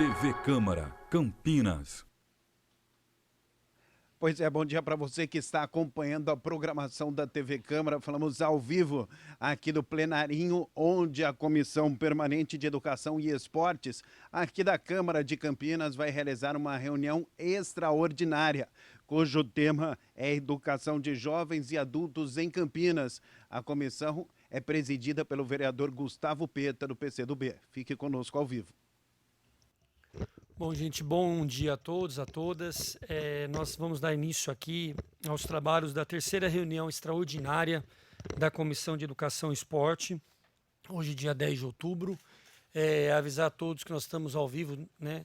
TV Câmara, Campinas. Pois é, bom dia para você que está acompanhando a programação da TV Câmara. Falamos ao vivo aqui do plenarinho, onde a Comissão Permanente de Educação e Esportes, aqui da Câmara de Campinas, vai realizar uma reunião extraordinária, cujo tema é Educação de Jovens e Adultos em Campinas. A comissão é presidida pelo vereador Gustavo Peta, do PCdoB. Fique conosco ao vivo. Bom, gente, bom dia a todos, a todas. Nós vamos dar início aqui aos trabalhos da terceira reunião extraordinária da Comissão de Educação e Esporte, hoje, dia 10 de outubro. Avisar a todos que nós estamos ao vivo, né,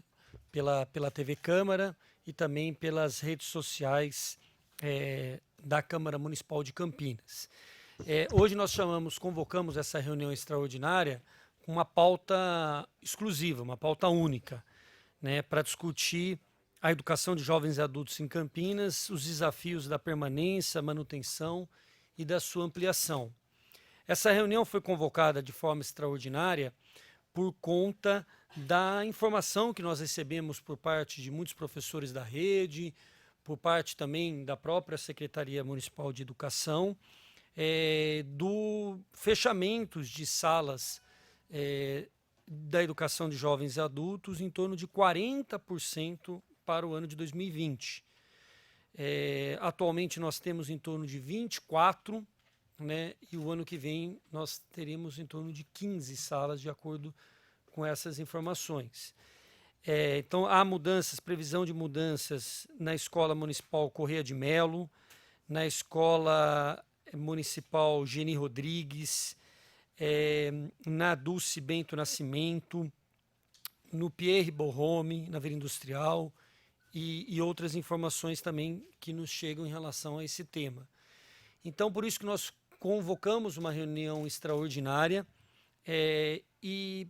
pela TV Câmara e também pelas redes sociais da Câmara Municipal de Campinas. Hoje nós convocamos essa reunião extraordinária com uma pauta exclusiva, uma pauta única, né, para discutir a educação de jovens e adultos em Campinas, os desafios da permanência, manutenção e da sua ampliação. Essa reunião foi convocada de forma extraordinária por conta da informação que nós recebemos por parte de muitos professores da rede, por parte também da própria Secretaria Municipal de Educação, do fechamento de salas da educação de jovens e adultos em torno de 40% para o ano de 2020. Atualmente nós temos em torno de 24, né, e o ano que vem nós teremos em torno de 15 salas, de acordo com essas informações. Então há previsão de mudanças na Escola Municipal Correia de Melo, na Escola Municipal Geni Rodrigues, na Dulce Bento Nascimento, no Pierre Borrome, na Vila Industrial, e outras informações também que nos chegam em relação a esse tema. Então, por isso que nós convocamos uma reunião extraordinária e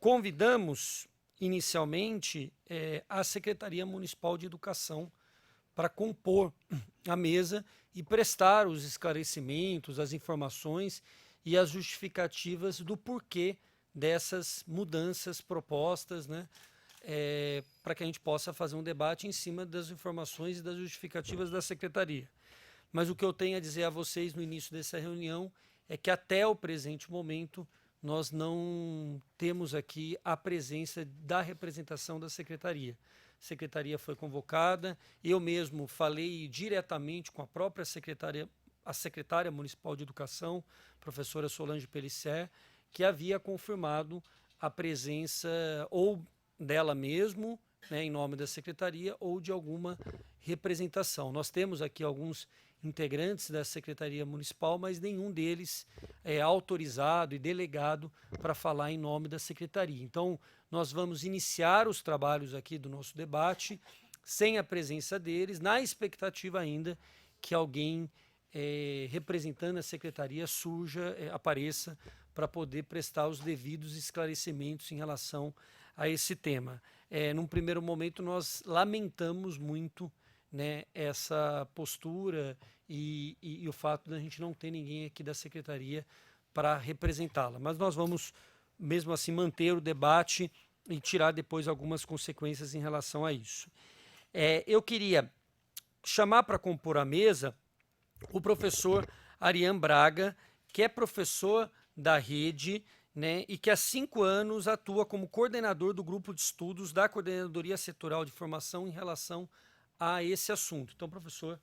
convidamos inicialmente a Secretaria Municipal de Educação para compor a mesa e prestar os esclarecimentos, as informações e as justificativas do porquê dessas mudanças propostas, né, para que a gente possa fazer um debate em cima das informações e das justificativas da Secretaria. Mas o que eu tenho a dizer a vocês no início dessa reunião é que até o presente momento nós não temos aqui a presença da representação da Secretaria. A Secretaria foi convocada, eu mesmo falei diretamente com a própria a secretária municipal de educação, professora Solange Pellicer, que havia confirmado a presença ou dela mesmo, né, em nome da secretaria, ou de alguma representação. Nós temos aqui alguns integrantes da Secretaria Municipal, mas nenhum deles é autorizado e delegado para falar em nome da Secretaria. Então, nós vamos iniciar os trabalhos aqui do nosso debate sem a presença deles, na expectativa ainda que alguém representando a Secretaria apareça para poder prestar os devidos esclarecimentos em relação a esse tema. Num primeiro momento, nós lamentamos muito, né, essa postura e o fato de a gente não ter ninguém aqui da Secretaria para representá-la. Mas nós vamos, mesmo assim, manter o debate e tirar depois algumas consequências em relação a isso. Eu queria chamar para compor a mesa o professor Arian Braga, que é professor da rede, né, e que há 5 anos atua como coordenador do grupo de estudos da Coordenadoria Setorial de Formação em relação a esse assunto. Então, professor,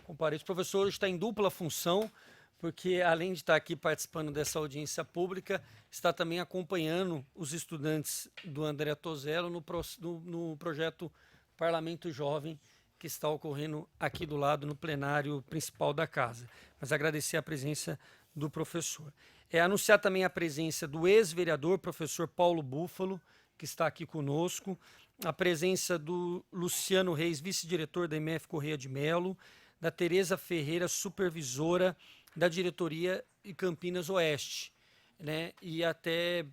compareço. O professor está em dupla função, porque além de estar aqui participando dessa audiência pública, está também acompanhando os estudantes do André Tozello no projeto Parlamento Jovem, que está ocorrendo aqui do lado no plenário principal da casa. Mas agradecer a presença do professor. Anunciar também a presença do ex-vereador, professor Paulo Búfalo, que está aqui conosco, a presença do Luciano Reis, vice-diretor da MF Correia de Melo, da Tereza Ferreira, supervisora da diretoria de Campinas Oeste, né? E até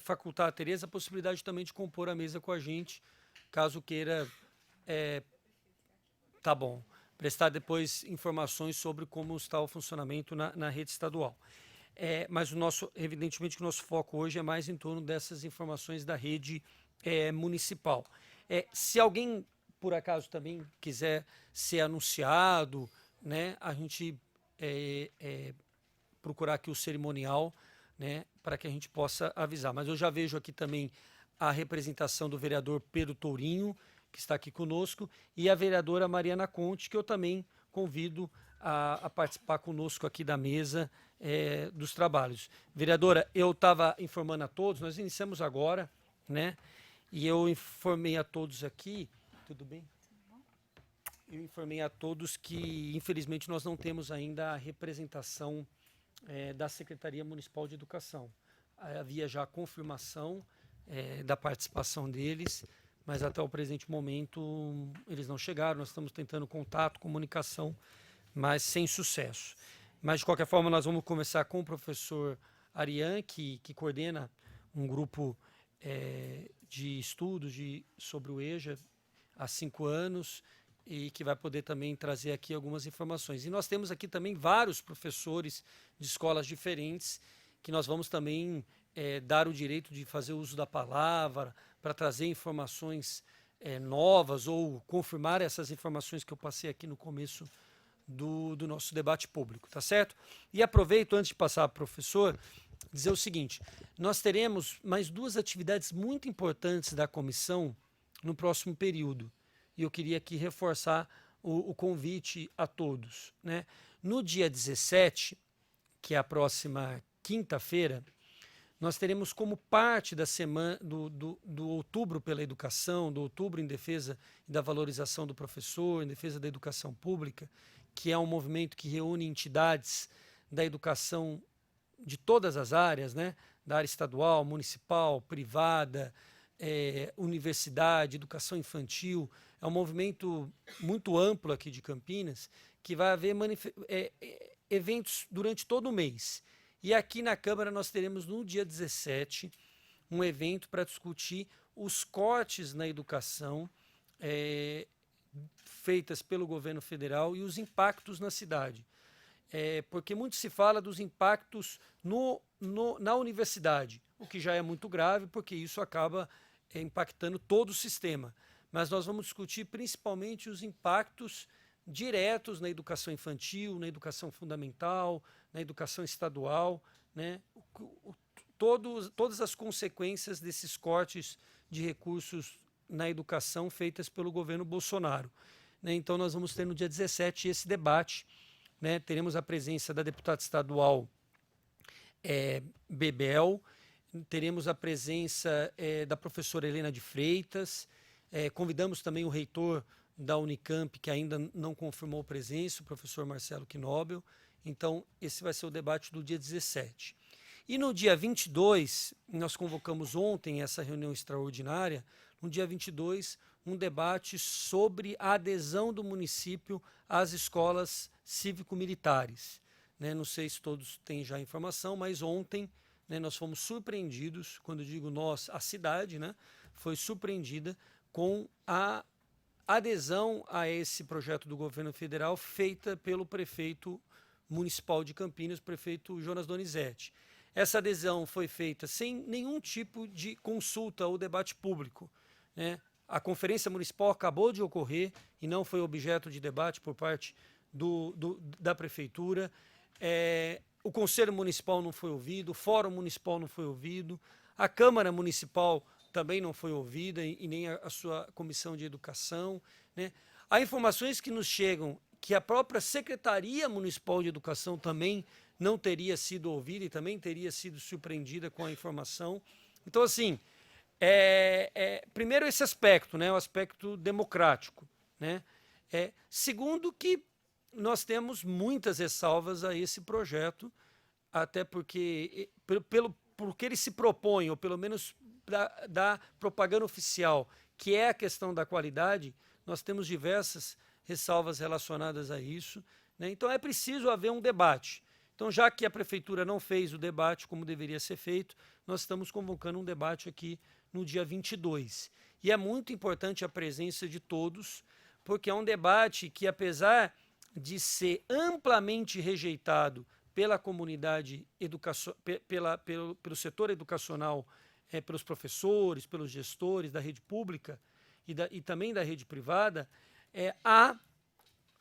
facultar a Tereza a possibilidade também de compor a mesa com a gente, caso queira Tá bom. Prestar depois informações sobre como está o funcionamento na rede estadual. mas evidentemente que o nosso foco hoje é mais em torno dessas informações da rede municipal. Se alguém, por acaso, também quiser ser anunciado, né, a gente procurar aqui o cerimonial, né, para que a gente possa avisar. Mas eu já vejo aqui também a representação do vereador Pedro Tourinho, que está aqui conosco, e a vereadora Mariana Conte, que eu também convido a participar conosco aqui da mesa dos trabalhos. Vereadora, eu estava informando a todos, nós iniciamos agora, né? E eu informei a todos aqui, tudo bem? Eu informei a todos que, infelizmente, nós não temos ainda a representação da Secretaria Municipal de Educação. Havia já a confirmação da participação deles, mas até o presente momento eles não chegaram. Nós estamos tentando contato, comunicação, mas sem sucesso. Mas, de qualquer forma, nós vamos começar com o professor Arian, que coordena um grupo de estudos sobre o EJA há 5 anos e que vai poder também trazer aqui algumas informações. E nós temos aqui também vários professores de escolas diferentes que nós vamos também dar o direito de fazer uso da palavra para trazer informações novas ou confirmar essas informações que eu passei aqui no começo do nosso debate público, tá certo? E aproveito, antes de passar para o professor, dizer o seguinte: nós teremos mais 2 atividades muito importantes da comissão no próximo período. E eu queria aqui reforçar o convite a todos, né? No dia 17, que é a próxima quinta-feira, nós teremos como parte da semana do Outubro pela Educação, do Outubro em defesa da valorização do professor, em defesa da educação pública, que é um movimento que reúne entidades da educação de todas as áreas, né? Da área estadual, municipal, privada, universidade, educação infantil. É um movimento muito amplo aqui de Campinas, que vai haver eventos durante todo o mês. E aqui na Câmara nós teremos no dia 17 um evento para discutir os cortes na educação feitas pelo governo federal e os impactos na cidade. Porque muito se fala dos impactos na universidade, o que já é muito grave, porque isso acaba impactando todo o sistema. Mas nós vamos discutir principalmente os impactos diretos na educação infantil, na educação fundamental, na educação estadual, né? Todas as consequências desses cortes de recursos na educação feitas pelo governo Bolsonaro, né? Então nós vamos ter no dia 17 esse debate, né? Teremos a presença da deputada estadual Bebel, teremos a presença da professora Helena de Freitas, convidamos também o reitor da Unicamp, que ainda não confirmou presença, o professor Marcelo Knobel. Então, esse vai ser o debate do dia 17. E no dia 22, nós convocamos ontem essa reunião extraordinária, no dia 22, um debate sobre a adesão do município às escolas cívico-militares, né? Não sei se todos têm já informação, mas ontem, né, nós fomos surpreendidos, quando eu digo nós, a cidade, né, foi surpreendida com a adesão a esse projeto do governo federal feita pelo prefeito municipal de Campinas, o prefeito Jonas Donizete. Essa adesão foi feita sem nenhum tipo de consulta ou debate público, né? A conferência municipal acabou de ocorrer e não foi objeto de debate por parte da prefeitura. O Conselho Municipal não foi ouvido, o Fórum Municipal não foi ouvido, a Câmara Municipal também não foi ouvida e nem a sua Comissão de Educação, né? Há informações que nos chegam que a própria Secretaria Municipal de Educação também não teria sido ouvida e também teria sido surpreendida com a informação. Então, assim, primeiro esse aspecto, né, o aspecto democrático, né? Segundo, que nós temos muitas ressalvas a esse projeto, até porque, porque ele se propõe, ou pelo menos da propaganda oficial, que é a questão da qualidade, nós temos diversas ressalvas relacionadas a isso, né? Então é preciso haver um debate. Então, já que a prefeitura não fez o debate como deveria ser feito, nós estamos convocando um debate aqui no dia 22. E é muito importante a presença de todos, porque é um debate que, apesar de ser amplamente rejeitado pela comunidade pelo setor educacional, pelos professores, pelos gestores da rede pública e também da rede privada, há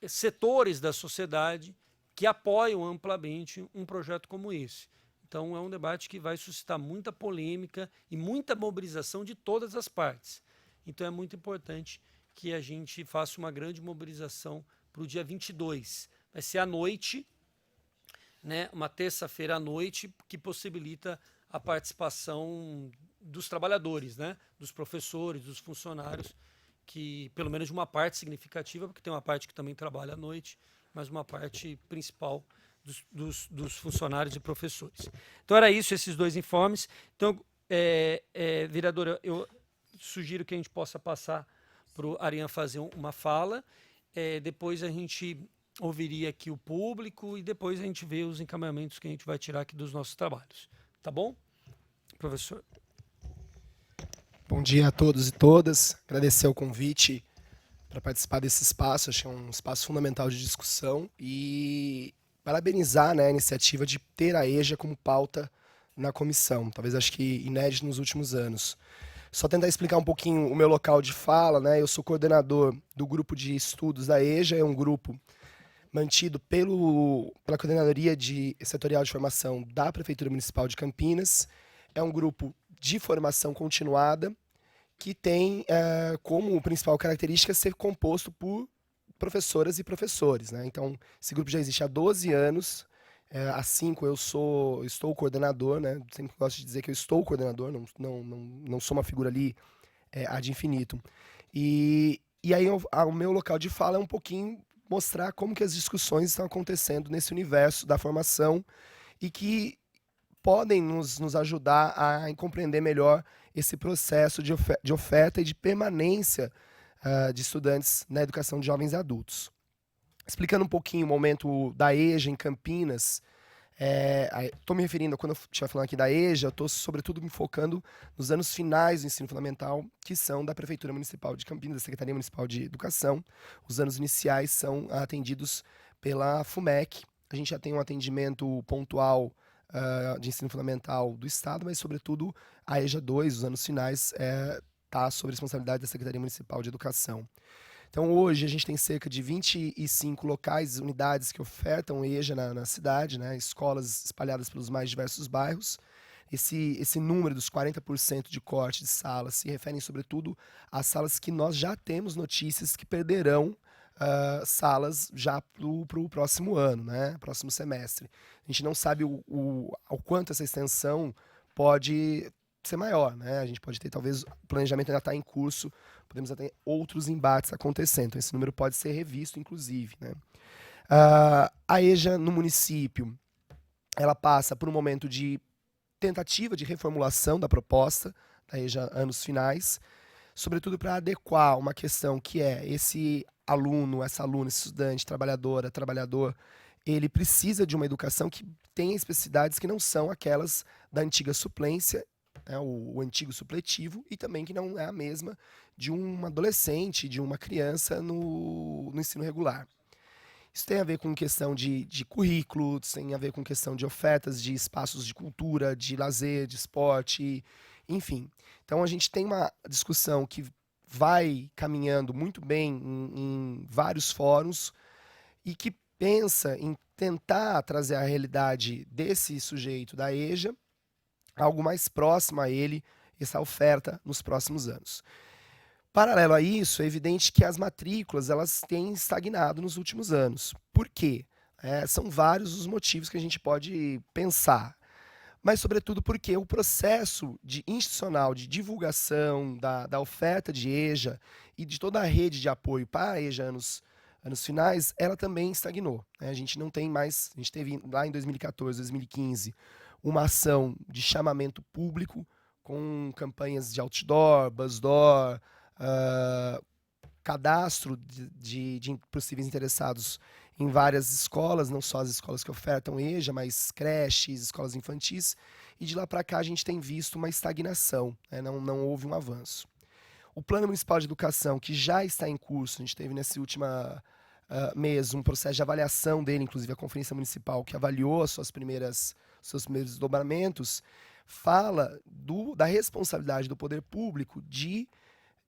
setores da sociedade que apoiam amplamente um projeto como esse. Então, é um debate que vai suscitar muita polêmica e muita mobilização de todas as partes. Então, é muito importante que a gente faça uma grande mobilização para o dia 22. Vai ser à noite, né, uma terça-feira à noite, que possibilita a participação dos trabalhadores, né, dos professores, dos funcionários, que pelo menos de uma parte significativa, porque tem uma parte que também trabalha à noite, mas uma parte principal dos funcionários e professores. Então, era isso, esses dois informes. Então, vereadora, eu sugiro que a gente possa passar para o Arian fazer uma fala, depois a gente ouviria aqui o público e depois a gente vê os encaminhamentos que a gente vai tirar aqui dos nossos trabalhos. Tá bom? Professor. Bom dia a todos e todas. Agradecer o convite para participar desse espaço. Acho que é um espaço fundamental de discussão e parabenizar, né, a iniciativa de ter a EJA como pauta na comissão. Talvez acho que inédito nos últimos anos. Só tentar explicar um pouquinho o meu local de fala, né? Eu sou coordenador do grupo de estudos da EJA, é um grupo mantido pela Coordenadoria Setorial de Formação da Prefeitura Municipal de Campinas. É um grupo de formação continuada que tem como principal característica ser composto por professoras e professores, né? Então, esse grupo já existe há 12 anos. Há 5 eu estou coordenador, né? Sempre gosto de dizer que eu estou coordenador, não sou uma figura ali ad infinitum. E aí o meu local de fala é um pouquinho mostrar como que as discussões estão acontecendo nesse universo da formação e que podem nos ajudar a compreender melhor esse processo de oferta e de permanência de estudantes na educação de jovens e adultos. Explicando um pouquinho o momento da EJA em Campinas, estou me referindo, quando eu estiver falando aqui da EJA, eu estou sobretudo me focando nos anos finais do ensino fundamental, que são da Prefeitura Municipal de Campinas, da Secretaria Municipal de Educação. Os anos iniciais são atendidos pela FUMEC. A gente já tem um atendimento pontual de ensino fundamental do Estado, mas, sobretudo, a EJA 2, os anos finais, está sob responsabilidade da Secretaria Municipal de Educação. Então, hoje, a gente tem cerca de 25 locais, unidades que ofertam EJA na cidade, né? Escolas espalhadas pelos mais diversos bairros. Esse número dos 40% de corte de salas se referem, sobretudo, às salas que nós já temos notícias que perderão salas já para o próximo ano, né? Próximo semestre. A gente não sabe o quanto essa extensão pode ser maior, né? A gente pode ter, talvez, o planejamento ainda está em curso, podemos ter outros embates acontecendo. Então, esse número pode ser revisto, inclusive, né? A EJA no município, ela passa por um momento de tentativa de reformulação da proposta da EJA anos finais, sobretudo para adequar uma questão que é esse aluno, essa aluna, esse estudante, trabalhadora, trabalhador, ele precisa de uma educação que tenha especificidades que não são aquelas da antiga suplência, né, o antigo supletivo, e também que não é a mesma de um adolescente, de uma criança no ensino regular. Isso tem a ver com questão de currículo, tem a ver com questão de ofertas de espaços de cultura, de lazer, de esporte, enfim. Então, a gente tem uma discussão que vai caminhando muito bem em vários fóruns e que pensa em tentar trazer a realidade desse sujeito da EJA algo mais próximo a ele, essa oferta nos próximos anos. Paralelo a isso, é evidente que as matrículas elas têm estagnado nos últimos anos. Por quê? São vários os motivos que a gente pode pensar. Mas, sobretudo, porque o processo institucional de divulgação da oferta de EJA e de toda a rede de apoio para a EJA anos finais, ela também estagnou. A gente não tem mais, a gente teve lá em 2014, 2015, uma ação de chamamento público com campanhas de outdoor, buzzdoor, cadastro de possíveis interessados em várias escolas, não só as escolas que ofertam EJA, mas creches, escolas infantis, e de lá para cá a gente tem visto uma estagnação, né? Não houve um avanço. O Plano Municipal de Educação, que já está em curso, a gente teve nessa última mesmo um processo de avaliação dele, inclusive a Conferência Municipal que avaliou seus primeiros desdobramentos, fala da responsabilidade do poder público de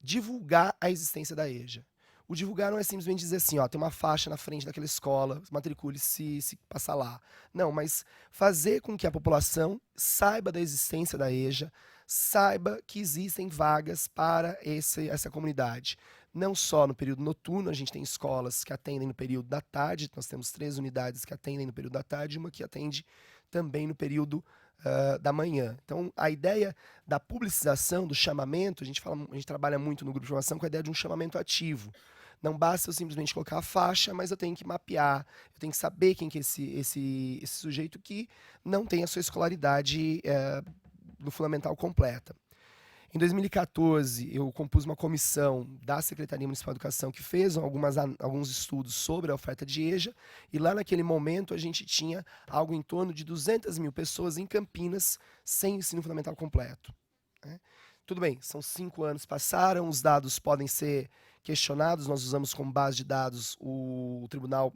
divulgar a existência da EJA. O divulgar não é simplesmente dizer assim, ó, tem uma faixa na frente daquela escola, matricule-se se passar lá. Não, mas fazer com que a população saiba da existência da EJA, saiba que existem vagas para essa comunidade. Não só no período noturno, a gente tem escolas que atendem no período da tarde, nós temos 3 unidades que atendem no período da tarde e uma que atende também no período da manhã. Então, a ideia da publicização, do chamamento, a gente trabalha muito no grupo de formação com a ideia de um chamamento ativo. Não basta eu simplesmente colocar a faixa, mas eu tenho que mapear, eu tenho que saber quem que é esse sujeito que não tem a sua escolaridade no fundamental completa. Em 2014, eu compus uma comissão da Secretaria Municipal de Educação que fez alguns estudos sobre a oferta de EJA, e lá naquele momento a gente tinha algo em torno de 200 mil pessoas em Campinas sem ensino fundamental completo. Né? Tudo bem, são 5 anos passaram, os dados podem ser questionados, nós usamos como base de dados o Tribunal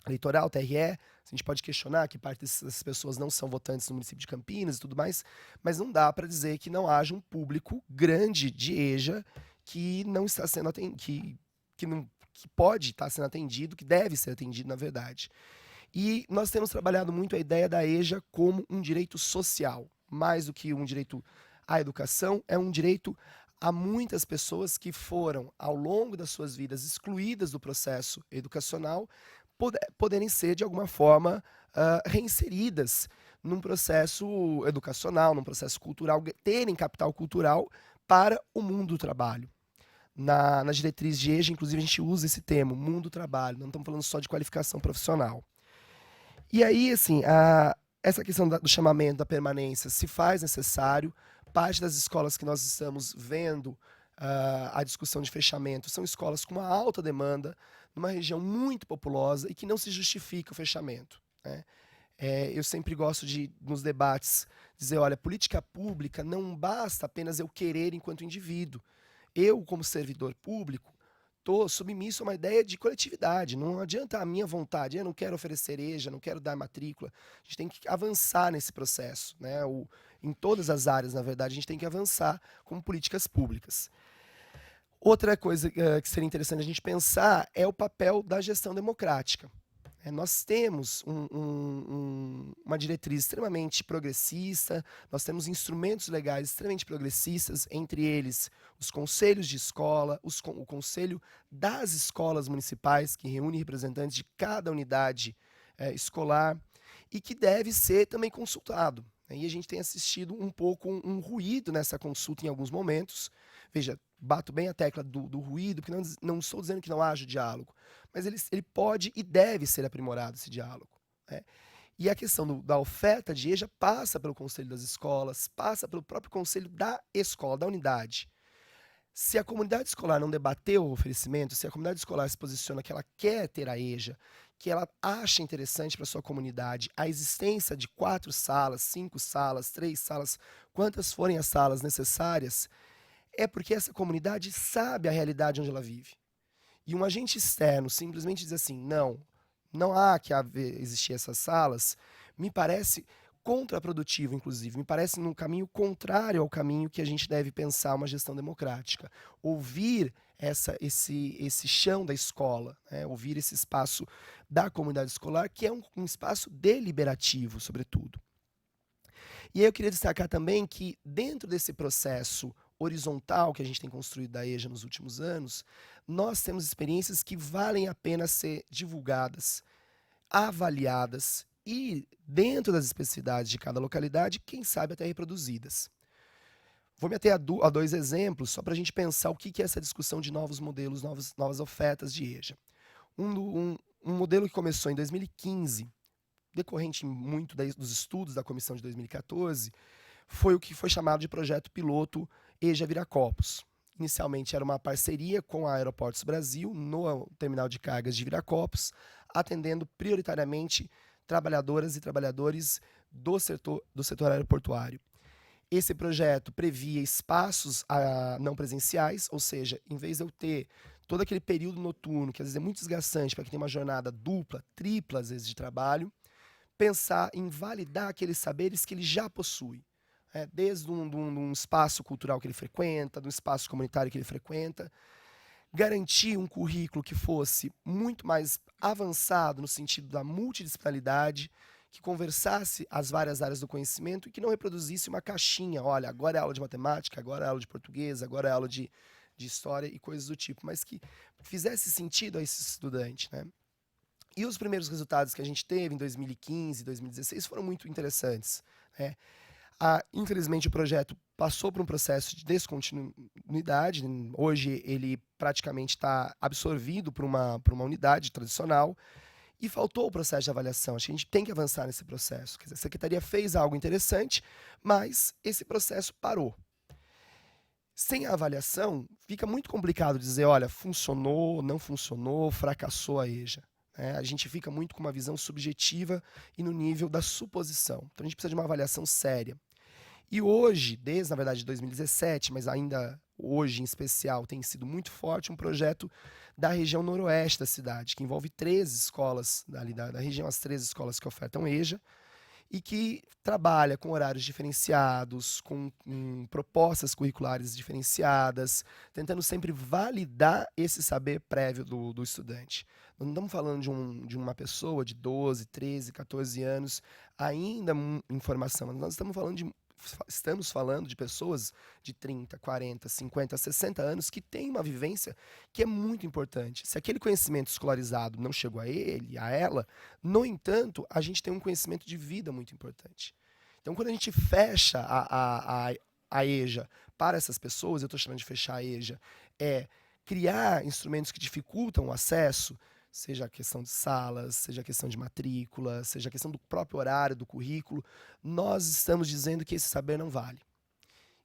Eleitoral, TRE, a gente pode questionar que parte dessas pessoas não são votantes no município de Campinas e tudo mais, mas não dá para dizer que não haja um público grande de EJA que não está sendo atendido, que pode estar sendo atendido, que deve ser atendido, na verdade. E nós temos trabalhado muito a ideia da EJA como um direito social, mais do que um direito à educação, é um direito a muitas pessoas que foram, ao longo das suas vidas, excluídas do processo educacional, poderem ser, de alguma forma, reinseridas num processo educacional, num processo cultural, terem capital cultural para o mundo do trabalho. Na diretriz de EJA, inclusive, a gente usa esse termo, mundo do trabalho, não estamos falando só de qualificação profissional. E aí, assim, essa questão do chamamento, da permanência, se faz necessário. Parte das escolas que nós estamos vendo a discussão de fechamento são escolas com uma alta demanda, numa região muito populosa e que não se justifica o fechamento. Né? Eu sempre gosto de, nos debates, dizer, olha, política pública não basta apenas eu querer enquanto indivíduo. Eu, como servidor público, estou submisso a uma ideia de coletividade. Não adianta a minha vontade, eu não quero oferecer EJA, não quero dar matrícula. A gente tem que avançar nesse processo. Né? Em todas as áreas, na verdade, a gente tem que avançar como políticas públicas. Outra coisa que seria interessante a gente pensar é o papel da gestão democrática. Nós temos uma diretriz extremamente progressista, nós temos instrumentos legais extremamente progressistas, entre eles os conselhos de escola, o conselho das escolas municipais, que reúne representantes de cada unidade escolar, e que deve ser também consultado. E a gente tem assistido um pouco um ruído nessa consulta em alguns momentos. Veja, bato bem a tecla do ruído, porque não estou dizendo que não haja diálogo, mas ele pode e deve ser aprimorado, esse diálogo. Né? E a questão da oferta de EJA passa pelo Conselho das Escolas, passa pelo próprio Conselho da Escola, da unidade. Se a comunidade escolar não debateu o oferecimento, se a comunidade escolar se posiciona que ela quer ter a EJA, que ela acha interessante para a sua comunidade a existência de 4 salas, 5 salas, 3 salas, quantas forem as salas necessárias, é porque essa comunidade sabe a realidade onde ela vive. E um agente externo simplesmente diz assim, não há que existir essas salas, me parece contraprodutivo, inclusive. Me parece num caminho contrário ao caminho que a gente deve pensar uma gestão democrática. Ouvir esse chão da escola, né? Ouvir esse espaço da comunidade escolar, que é um espaço deliberativo, sobretudo. E aí eu queria destacar também que, dentro desse processo horizontal que a gente tem construído da EJA nos últimos anos, nós temos experiências que valem a pena ser divulgadas, avaliadas e, dentro das especificidades de cada localidade, quem sabe até reproduzidas. Vou me ater a 2 exemplos, só para a gente pensar o que é essa discussão de novos modelos, novas ofertas de EJA. Um modelo que começou em 2015, decorrente muito dos estudos da comissão de 2014, foi o que foi chamado de projeto piloto EJA Viracopos. Inicialmente era uma parceria com a Aeroportos Brasil, no terminal de cargas de Viracopos, atendendo prioritariamente trabalhadoras e trabalhadores do setor aeroportuário. Esse projeto previa espaços não presenciais, ou seja, em vez de eu ter todo aquele período noturno, que às vezes é muito desgastante para quem tem uma jornada dupla, tripla, às vezes, de trabalho, pensar em validar aqueles saberes que ele já possui. Desde um espaço cultural que ele frequenta, do espaço comunitário que ele frequenta, garantir um currículo que fosse muito mais avançado no sentido da multidisciplinaridade, que conversasse as várias áreas do conhecimento e que não reproduzisse uma caixinha. Olha, agora é aula de matemática, agora é aula de português, agora é aula de história e coisas do tipo, mas que fizesse sentido a esse estudante, né? E os primeiros resultados que a gente teve em 2015, 2016 foram muito interessantes, né? Infelizmente, o projeto passou por um processo de descontinuidade. Hoje, ele praticamente está absorvido por uma unidade tradicional e faltou o processo de avaliação. Acho que a gente tem que avançar nesse processo. Quer dizer, a Secretaria fez algo interessante, mas esse processo parou. Sem a avaliação, fica muito complicado dizer, olha, funcionou, não funcionou, fracassou a EJA. A gente fica muito com uma visão subjetiva e no nível da suposição. Então, a gente precisa de uma avaliação séria. E hoje, desde, na verdade, 2017, mas ainda hoje em especial, tem sido muito forte um projeto da região noroeste da cidade, que envolve 13 escolas ali da região, as 13 escolas que ofertam EJA, e que trabalha com horários diferenciados, com propostas curriculares diferenciadas, tentando sempre validar esse saber prévio do estudante. Nós não estamos falando de uma pessoa de 12, 13, 14 anos ainda em formação, nós estamos falando de pessoas de 30, 40, 50, 60 anos que têm uma vivência que é muito importante. Se aquele conhecimento escolarizado não chegou a ele, a ela, no entanto, a gente tem um conhecimento de vida muito importante. Então, quando a gente fecha a EJA para essas pessoas, eu estou chamando de fechar a EJA, é criar instrumentos que dificultam o acesso, seja a questão de salas, seja a questão de matrícula, seja a questão do próprio horário, do currículo, nós estamos dizendo que esse saber não vale.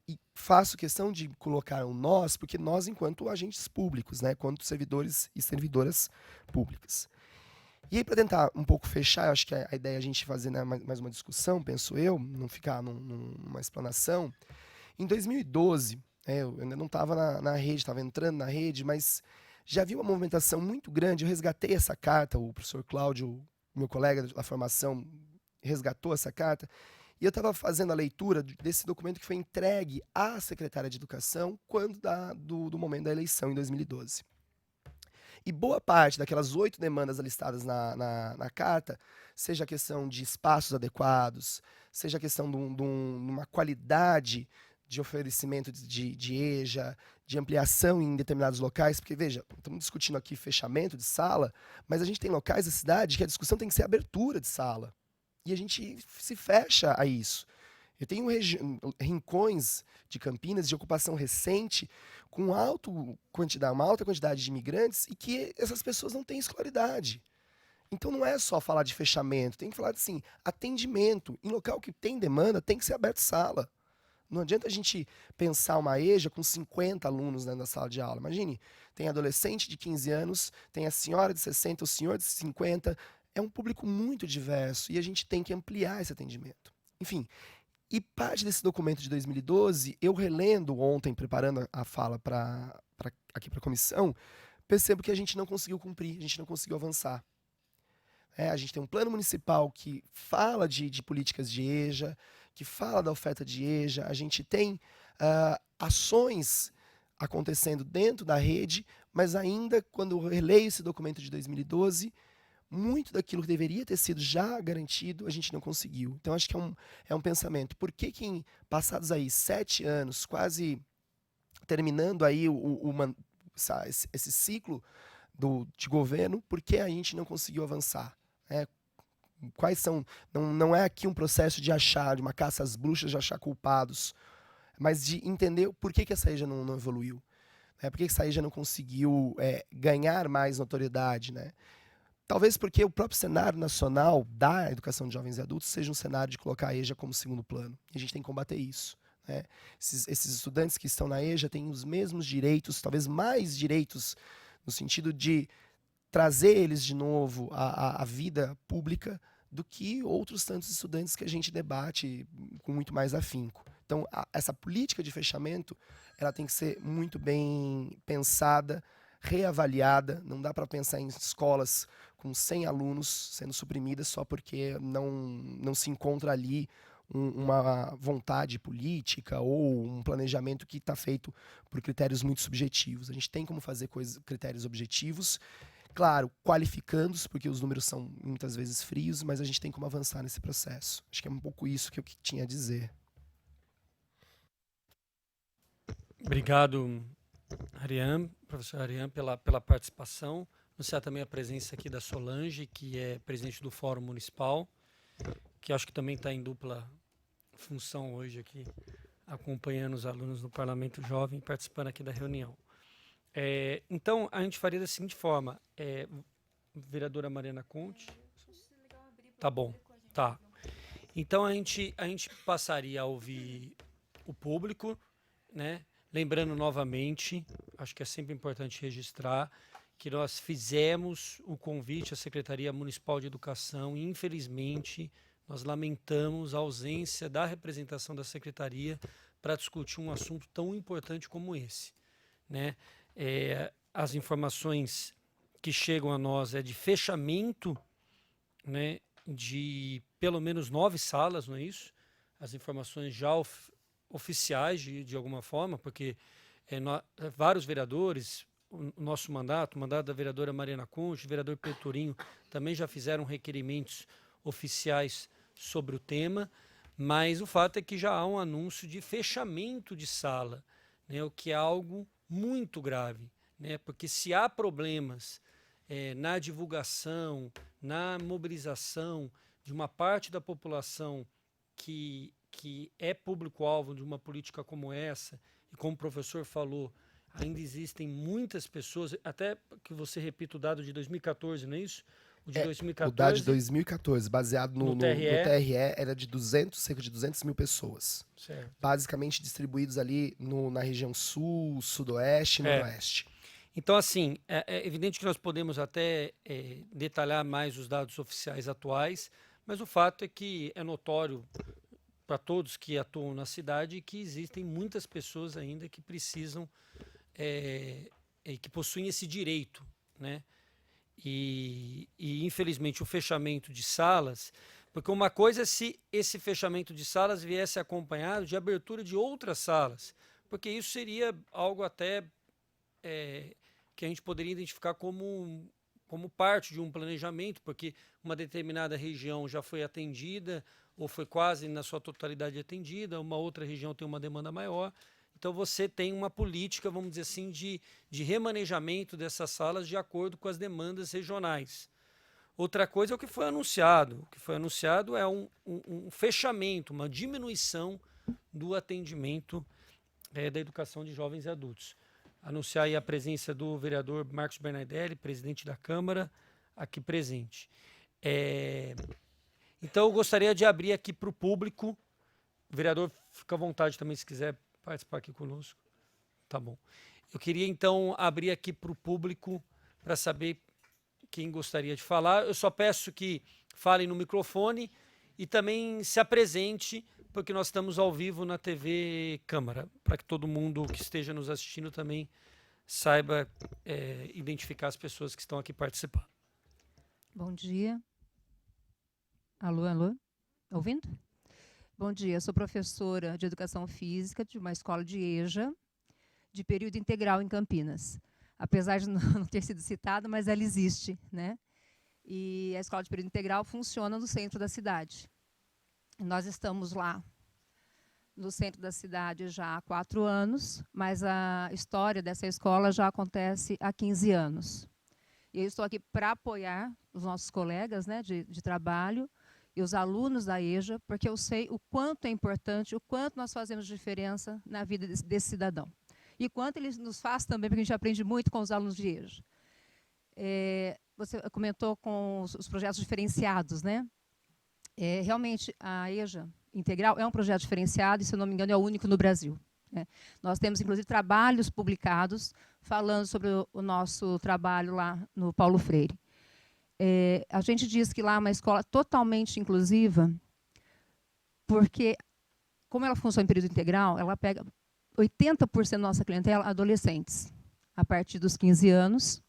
E faço questão de colocar um nós, porque nós enquanto agentes públicos, né, enquanto servidores e servidoras públicas. E aí, para tentar um pouco fechar, eu acho que a ideia é a gente fazer, né, mais uma discussão, penso eu, não ficar numa explanação. Em 2012, eu ainda não estava na rede, estava entrando na rede, mas já vi uma movimentação muito grande. Eu resgatei essa carta, o professor Cláudio, meu colega da formação, resgatou essa carta, e eu estava fazendo a leitura desse documento que foi entregue à secretária de Educação quando do momento da eleição, em 2012. E boa parte daquelas 8 demandas listadas na carta, seja a questão de espaços adequados, seja a questão de uma qualidade de oferecimento de EJA, de ampliação em determinados locais, porque, veja, estamos discutindo aqui fechamento de sala, mas a gente tem locais da cidade que a discussão tem que ser abertura de sala. E a gente se fecha a isso. Eu tenho rincões de Campinas de ocupação recente com uma alta quantidade de imigrantes e que essas pessoas não têm escolaridade. Então não é só falar de fechamento, tem que falar assim, atendimento. Em local que tem demanda, tem que ser aberto sala. Não adianta a gente pensar uma EJA com 50 alunos dentro da sala de aula. Imagine, tem adolescente de 15 anos, tem a senhora de 60, o senhor de 50. É um público muito diverso e a gente tem que ampliar esse atendimento. Enfim, e parte desse documento de 2012, eu relendo ontem, preparando a fala aqui para a comissão, percebo que a gente não conseguiu cumprir, a gente não conseguiu avançar. A gente tem um plano municipal que fala de políticas de EJA, que fala da oferta de EJA, a gente tem ações acontecendo dentro da rede, mas ainda, quando eu releio esse documento de 2012, muito daquilo que deveria ter sido já garantido, a gente não conseguiu. Então, acho que é um pensamento. Por que em passados aí 7 anos, quase terminando aí esse ciclo de governo, por que a gente não conseguiu avançar? Quais são... Não é aqui um processo de uma caça às bruxas, de achar culpados, mas de entender por que essa EJA não evoluiu. Por que essa EJA não conseguiu ganhar mais notoriedade, né? Talvez porque o próprio cenário nacional da educação de jovens e adultos seja um cenário de colocar a EJA como segundo plano. E a gente tem que combater isso. Né? Esses estudantes que estão na EJA têm os mesmos direitos, talvez mais direitos, no sentido de trazer eles de novo à vida pública do que outros tantos estudantes que a gente debate com muito mais afinco. Então, essa política de fechamento ela tem que ser muito bem pensada, reavaliada. Não dá para pensar em escolas com 100 alunos sendo suprimidas só porque não se encontra ali uma vontade política ou um planejamento que está feito por critérios muito subjetivos. A gente tem como fazer critérios objetivos, claro, qualificando-os, porque os números são muitas vezes frios, mas a gente tem como avançar nesse processo. Acho que é um pouco isso que eu tinha a dizer. Obrigado, Ariane, professor Ariane, pela participação. Anunciar também a presença aqui da Solange, que é presidente do Fórum Municipal, que acho que também está em dupla função hoje aqui, acompanhando os alunos do Parlamento Jovem, participando aqui da reunião. Então, a gente faria da seguinte forma, vereadora Mariana Conte. Tá bom, tá. Então, a gente passaria a ouvir o público, né? Lembrando novamente, acho que é sempre importante registrar, que nós fizemos o convite à Secretaria Municipal de Educação e, infelizmente, nós lamentamos a ausência da representação da Secretaria para discutir um assunto tão importante como esse, né? As informações que chegam a nós é de fechamento, né, de pelo menos 9 salas, não é isso? As informações já oficiais, de alguma forma, porque vários vereadores, o nosso mandato, o mandato da vereadora Mariana Conte, o vereador Peturinho, também já fizeram requerimentos oficiais sobre o tema, mas o fato é que já há um anúncio de fechamento de sala, né, o que é algo muito grave, né, porque se há problemas na divulgação, na mobilização de uma parte da população que é público-alvo de uma política como essa, e como o professor falou, ainda existem muitas pessoas, até que você repita o dado de 2014, não é isso? O de 2014. O dado de 2014, baseado no TRE, era de cerca de 200 mil pessoas. Certo. Basicamente distribuídos ali na região sul, sudoeste e noroeste. Então, assim, é evidente que nós podemos até detalhar mais os dados oficiais atuais, mas o fato é que é notório para todos que atuam na cidade que existem muitas pessoas ainda que precisam, que possuem esse direito, né? E infelizmente o fechamento de salas, porque uma coisa é se esse fechamento de salas viesse acompanhado de abertura de outras salas, porque isso seria algo até que a gente poderia identificar como parte de um planejamento, porque uma determinada região já foi atendida ou foi quase na sua totalidade atendida, uma outra região tem uma demanda maior. Então você tem uma política, vamos dizer assim, de remanejamento dessas salas de acordo com as demandas regionais. Outra coisa é o que foi anunciado. O que foi anunciado é um fechamento, uma diminuição do atendimento da educação de jovens e adultos. Anunciar aí a presença do vereador Marcos Bernardelli, presidente da Câmara, aqui presente. Então eu gostaria de abrir aqui para o público. O vereador, fica à vontade também se quiser participar aqui conosco. Tá bom. Eu queria, então, abrir aqui para o público para saber quem gostaria de falar. Eu só peço que falem no microfone e também se apresente, porque nós estamos ao vivo na TV Câmara, para que todo mundo que esteja nos assistindo também saiba identificar as pessoas que estão aqui participando. Bom dia. Alô, alô? Tá ouvindo? Bom dia, eu sou professora de Educação Física de uma escola de EJA, de período integral em Campinas. Apesar de não ter sido citada, mas ela existe, né? E a escola de período integral funciona no centro da cidade. Nós estamos lá no centro da cidade já há 4 anos, mas a história dessa escola já acontece há 15 anos. E eu estou aqui para apoiar os nossos colegas, né, de trabalho, e os alunos da EJA, porque eu sei o quanto é importante, o quanto nós fazemos diferença na vida desse cidadão. E quanto ele nos faz também, porque a gente aprende muito com os alunos de EJA. Você comentou com os projetos diferenciados, né? Realmente, a EJA Integral é um projeto diferenciado, e, se eu não me engano, é o único no Brasil, né? Nós temos, inclusive, trabalhos publicados falando sobre o nosso trabalho lá no Paulo Freire. A gente diz que lá é uma escola totalmente inclusiva, porque, como ela funciona em período integral, ela pega 80% da nossa clientela adolescentes. a partir dos 15 anos,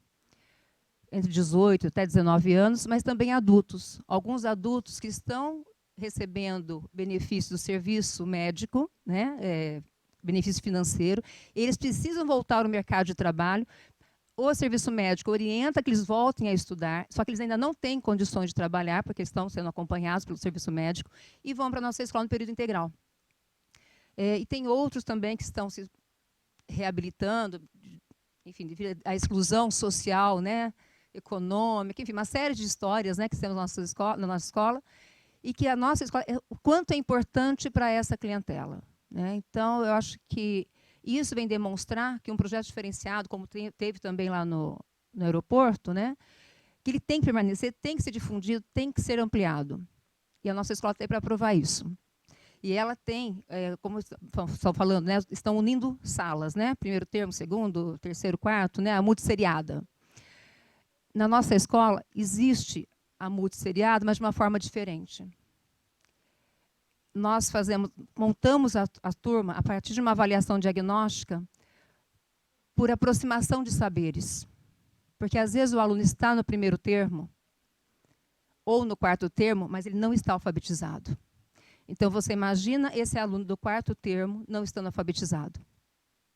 entre 18 até 19 anos, mas também adultos. Alguns adultos que estão recebendo benefício do serviço médico, né, benefício financeiro, eles precisam voltar ao mercado de trabalho. O serviço médico orienta que eles voltem a estudar, só que eles ainda não têm condições de trabalhar, porque estão sendo acompanhados pelo serviço médico, e vão para a nossa escola no período integral. E tem outros também que estão se reabilitando, enfim, devido à exclusão social, né, econômica, enfim, uma série de histórias, né, que temos na nossa escola, e que a nossa escola, o quanto é importante para essa clientela, né? Então, eu acho que isso vem demonstrar que um projeto diferenciado, como teve também lá no aeroporto, né, que ele tem que permanecer, tem que ser difundido, tem que ser ampliado. E a nossa escola tem para provar isso. E ela tem, como estão falando, né, estão unindo salas, né, primeiro termo, segundo, terceiro, quarto, né, a multisseriada. Na nossa escola existe a multisseriada, mas de uma forma diferente. Nós montamos a turma a partir de uma avaliação diagnóstica por aproximação de saberes. Porque, às vezes, o aluno está no primeiro termo ou no quarto termo, mas ele não está alfabetizado. Então, você imagina esse aluno do quarto termo não estando alfabetizado,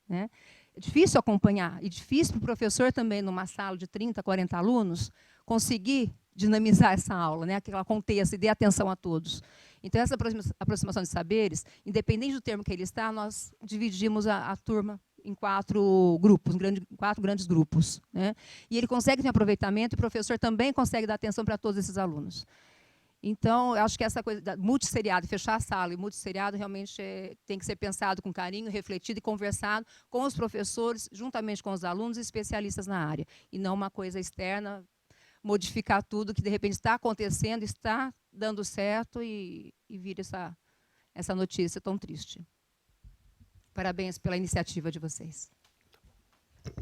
né? É difícil acompanhar, e difícil para o professor também, numa sala de 30, 40 alunos, conseguir dinamizar essa aula, né? Que ela contenha-se e dê atenção a todos. Então, essa aproximação de saberes, independente do termo que ele está, nós dividimos a turma em 4 grupos, 4 grandes grupos, né? E ele consegue ter aproveitamento, e o professor também consegue dar atenção para todos esses alunos. Então, eu acho que essa coisa da multisseriado, fechar a sala e multisseriado realmente tem que ser pensado com carinho, refletido e conversado com os professores, juntamente com os alunos e especialistas na área, e não uma coisa externa, modificar tudo que, de repente, está acontecendo, está dando certo e vira essa notícia tão triste. Parabéns pela iniciativa de vocês.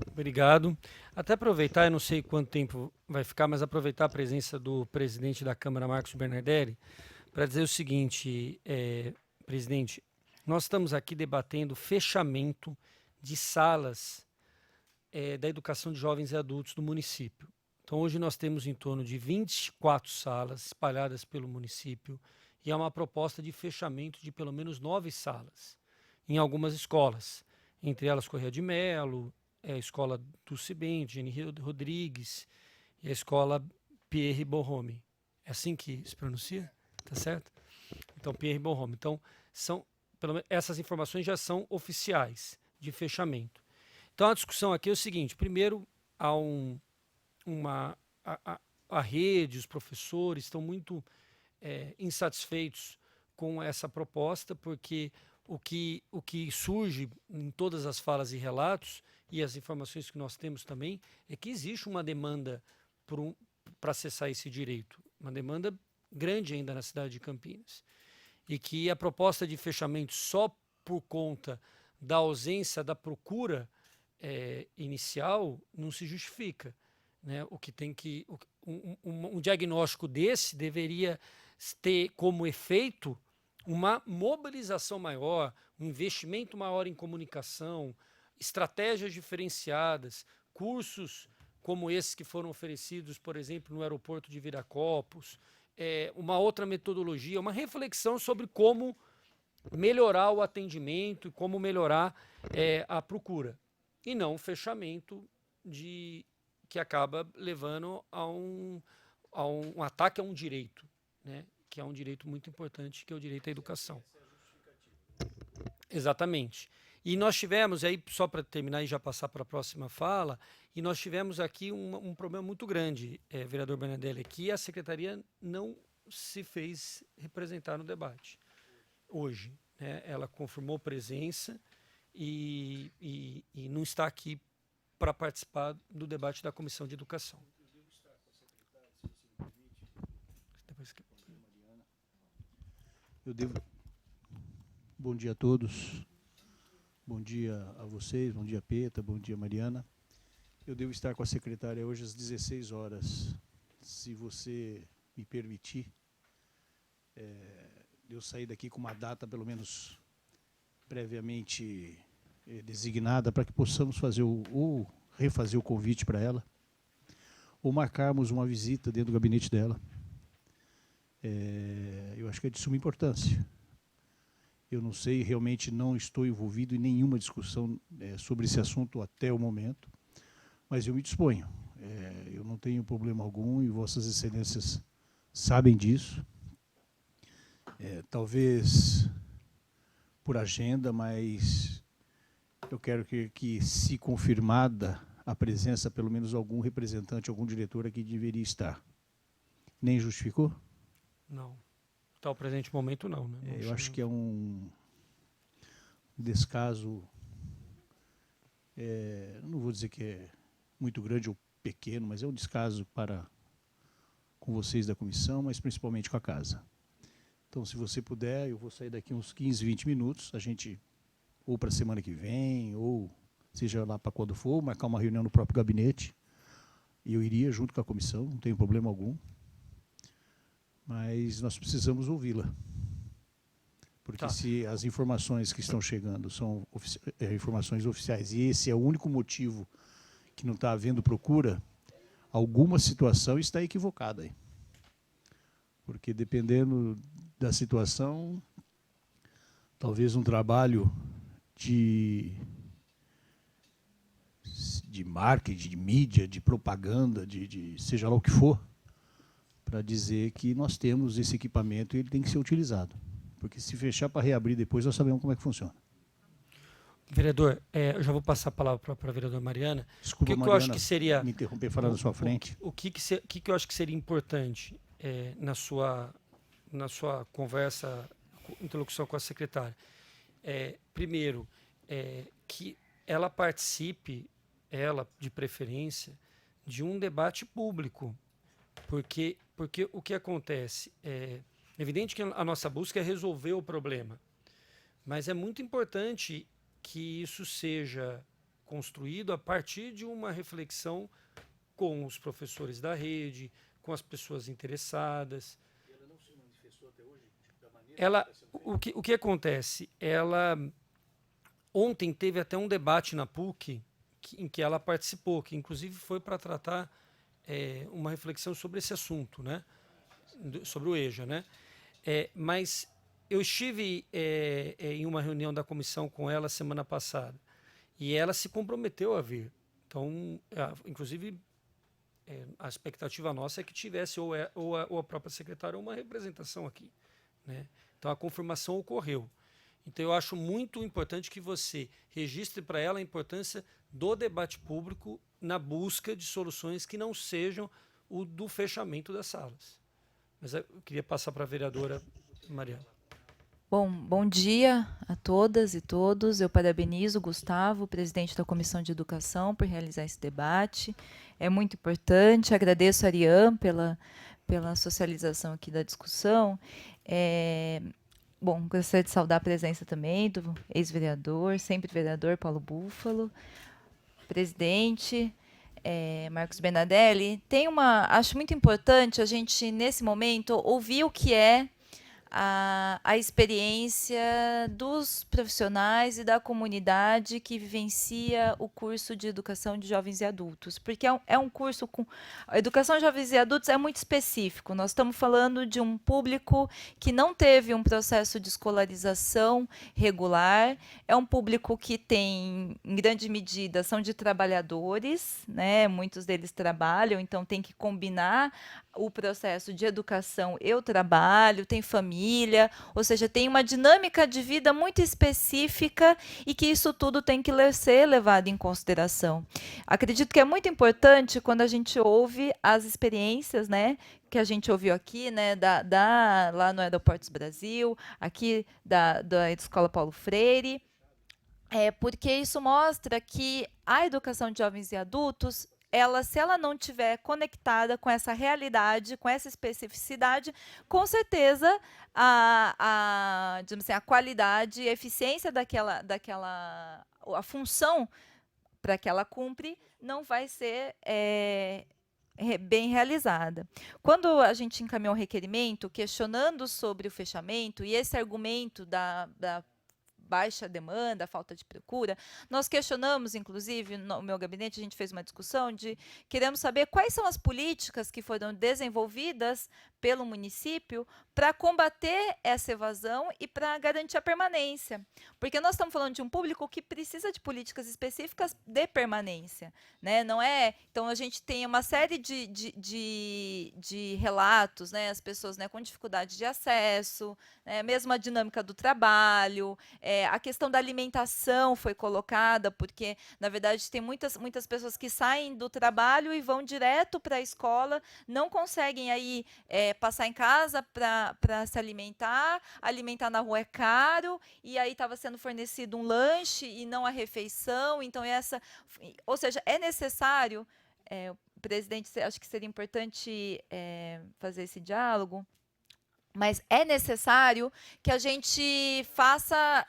Obrigado. Até aproveitar, eu não sei quanto tempo vai ficar, mas aproveitar a presença do presidente da Câmara, Marcos Bernardelli, para dizer o seguinte, presidente, nós estamos aqui debatendo o fechamento de salas da educação de jovens e adultos do município. Então, hoje nós temos em torno de 24 salas espalhadas pelo município e há uma proposta de fechamento de pelo menos 9 salas em algumas escolas, entre elas Correia de Melo, a escola do Cibente, Geni Rodrigues e a escola Pierre Bonhomme. É assim que se pronuncia? Tá certo? Então, Pierre Bonhomme. Então, essas informações já são oficiais de fechamento. Então, a discussão aqui é o seguinte: primeiro, há a rede, os professores estão muito insatisfeitos com essa proposta, porque o que surge em todas as falas e relatos, e as informações que nós temos também, é que existe uma demanda para acessar esse direito, uma demanda grande ainda na cidade de Campinas, e que a proposta de fechamento só por conta da ausência da procura inicial não se justifica, né? Um diagnóstico desse deveria ter como efeito uma mobilização maior, um investimento maior em comunicação, estratégias diferenciadas, cursos como esses que foram oferecidos, por exemplo, no aeroporto de Viracopos, uma outra metodologia, uma reflexão sobre como melhorar o atendimento, como melhorar a procura, e não um fechamento que acaba levando a um ataque a um direito, né? Que é um direito muito importante, que é o direito à educação. Exatamente. E nós tivemos, aí só para terminar e já passar para a próxima fala, e nós tivemos aqui um problema muito grande, vereador Bernardelli, que a secretaria não se fez representar no debate hoje, né? Ela confirmou presença e não está aqui para participar do debate da Comissão de Educação. Bom dia a todos. Bom dia a vocês, bom dia Peta, bom dia Mariana. Eu devo estar com a secretária hoje às 16 horas. Se você me permitir, eu sair daqui com uma data pelo menos previamente designada para que possamos fazer o refazer o convite para ela, ou marcarmos uma visita dentro do gabinete dela. Eu acho que é de suma importância. Eu não sei, realmente não estou envolvido em nenhuma discussão sobre esse assunto até o momento, mas eu me disponho. Eu não tenho problema algum e Vossas Excelências sabem disso. Talvez por agenda, mas eu quero que, se confirmada a presença, pelo menos algum representante, algum diretor aqui deveria estar. Nem justificou? Não. Até o presente momento, não. Né? Eu acho que é um descaso, não vou dizer que é muito grande ou pequeno, mas é um descaso com vocês da comissão, mas principalmente com a casa. Então, se você puder, eu vou sair daqui uns 15, 20 minutos, a gente, ou para a semana que vem, ou seja lá para quando for, marcar uma reunião no próprio gabinete, e eu iria junto com a comissão, não tem problema algum, mas nós precisamos ouvi-la. Porque se as informações que estão chegando são informações oficiais, e esse é o único motivo que não está havendo procura, alguma situação está equivocada aí. Porque, dependendo da situação, talvez um trabalho de marketing, de mídia, de propaganda, de seja lá o que for, para dizer que nós temos esse equipamento e ele tem que ser utilizado. Porque se fechar para reabrir depois, nós sabemos como é que funciona. Vereador, eu já vou passar a palavra para a vereadora Mariana. Desculpa, Mariana, Mariana, eu acho que seria, me interromper falando na sua frente. O que eu acho que seria importante na sua conversa, interlocução com a secretária? Primeiro, que ela participe, de preferência, de um debate público. Porque o que acontece? É evidente que a nossa busca é resolver o problema, mas é muito importante que isso seja construído a partir de uma reflexão com os professores da rede, com as pessoas interessadas. Ela não se manifestou até hoje da maneira o que acontece? Ontem teve até um debate na PUC em que ela participou, que inclusive foi para tratar uma reflexão sobre esse assunto, né? Sobre o EJA, né? Mas eu estive em uma reunião da comissão com ela semana passada e ela se comprometeu a vir. Então, inclusive, a expectativa nossa é que tivesse ou a própria secretária uma representação aqui, né? Então, a confirmação ocorreu. Então, eu acho muito importante que você registre para ela a importância do debate público na busca de soluções que não sejam o do fechamento das salas. Mas eu queria passar para a vereadora Mariana. Bom dia a todas e todos. Eu parabenizo o Gustavo, presidente da Comissão de Educação, por realizar esse debate. É muito importante. Agradeço a Ariane pela socialização aqui da discussão. Gostaria de saudar a presença também do ex-vereador, sempre vereador, Paulo Búfalo, presidente, Marcos Benadelli. Acho muito importante a gente, nesse momento, ouvir o que é a experiência dos profissionais e da comunidade que vivencia o curso de Educação de Jovens e Adultos, porque é um curso com... A Educação de Jovens e Adultos é muito específico, nós estamos falando de um público que não teve um processo de escolarização regular, é um público que tem, em grande medida, são de trabalhadores, né? Muitos deles trabalham, então tem que combinar o processo de educação e o trabalho, tem família, ou seja, tem uma dinâmica de vida muito específica e que isso tudo tem que ser levado em consideração. Acredito que é muito importante quando a gente ouve as experiências, né, que a gente ouviu aqui, né, lá no Aeroportos Brasil, aqui da Escola Paulo Freire, porque isso mostra que a educação de jovens e adultos, se ela não estiver conectada com essa realidade, com essa especificidade, com certeza digamos assim, a qualidade e a eficiência a função para que ela cumpre não vai ser bem realizada. Quando a gente encaminhou um requerimento questionando sobre o fechamento, e esse argumento baixa demanda, falta de procura. Nós questionamos, inclusive, no meu gabinete, a gente fez uma discussão de queremos saber quais são as políticas que foram desenvolvidas pelo município para combater essa evasão e para garantir a permanência. Porque nós estamos falando de um público que precisa de políticas específicas de permanência, né? Não é... Então, a gente tem uma série de relatos, né? As pessoas, né, com dificuldade de acesso, né? Mesmo a dinâmica do trabalho, a questão da alimentação foi colocada, porque, na verdade, tem muitas pessoas que saem do trabalho e vão direto para a escola, não conseguem aí passar em casa para se alimentar na rua é caro, e aí estava sendo fornecido um lanche e não a refeição. Então, ou seja, é necessário, presidente, acho que seria importante fazer esse diálogo, mas é necessário que a gente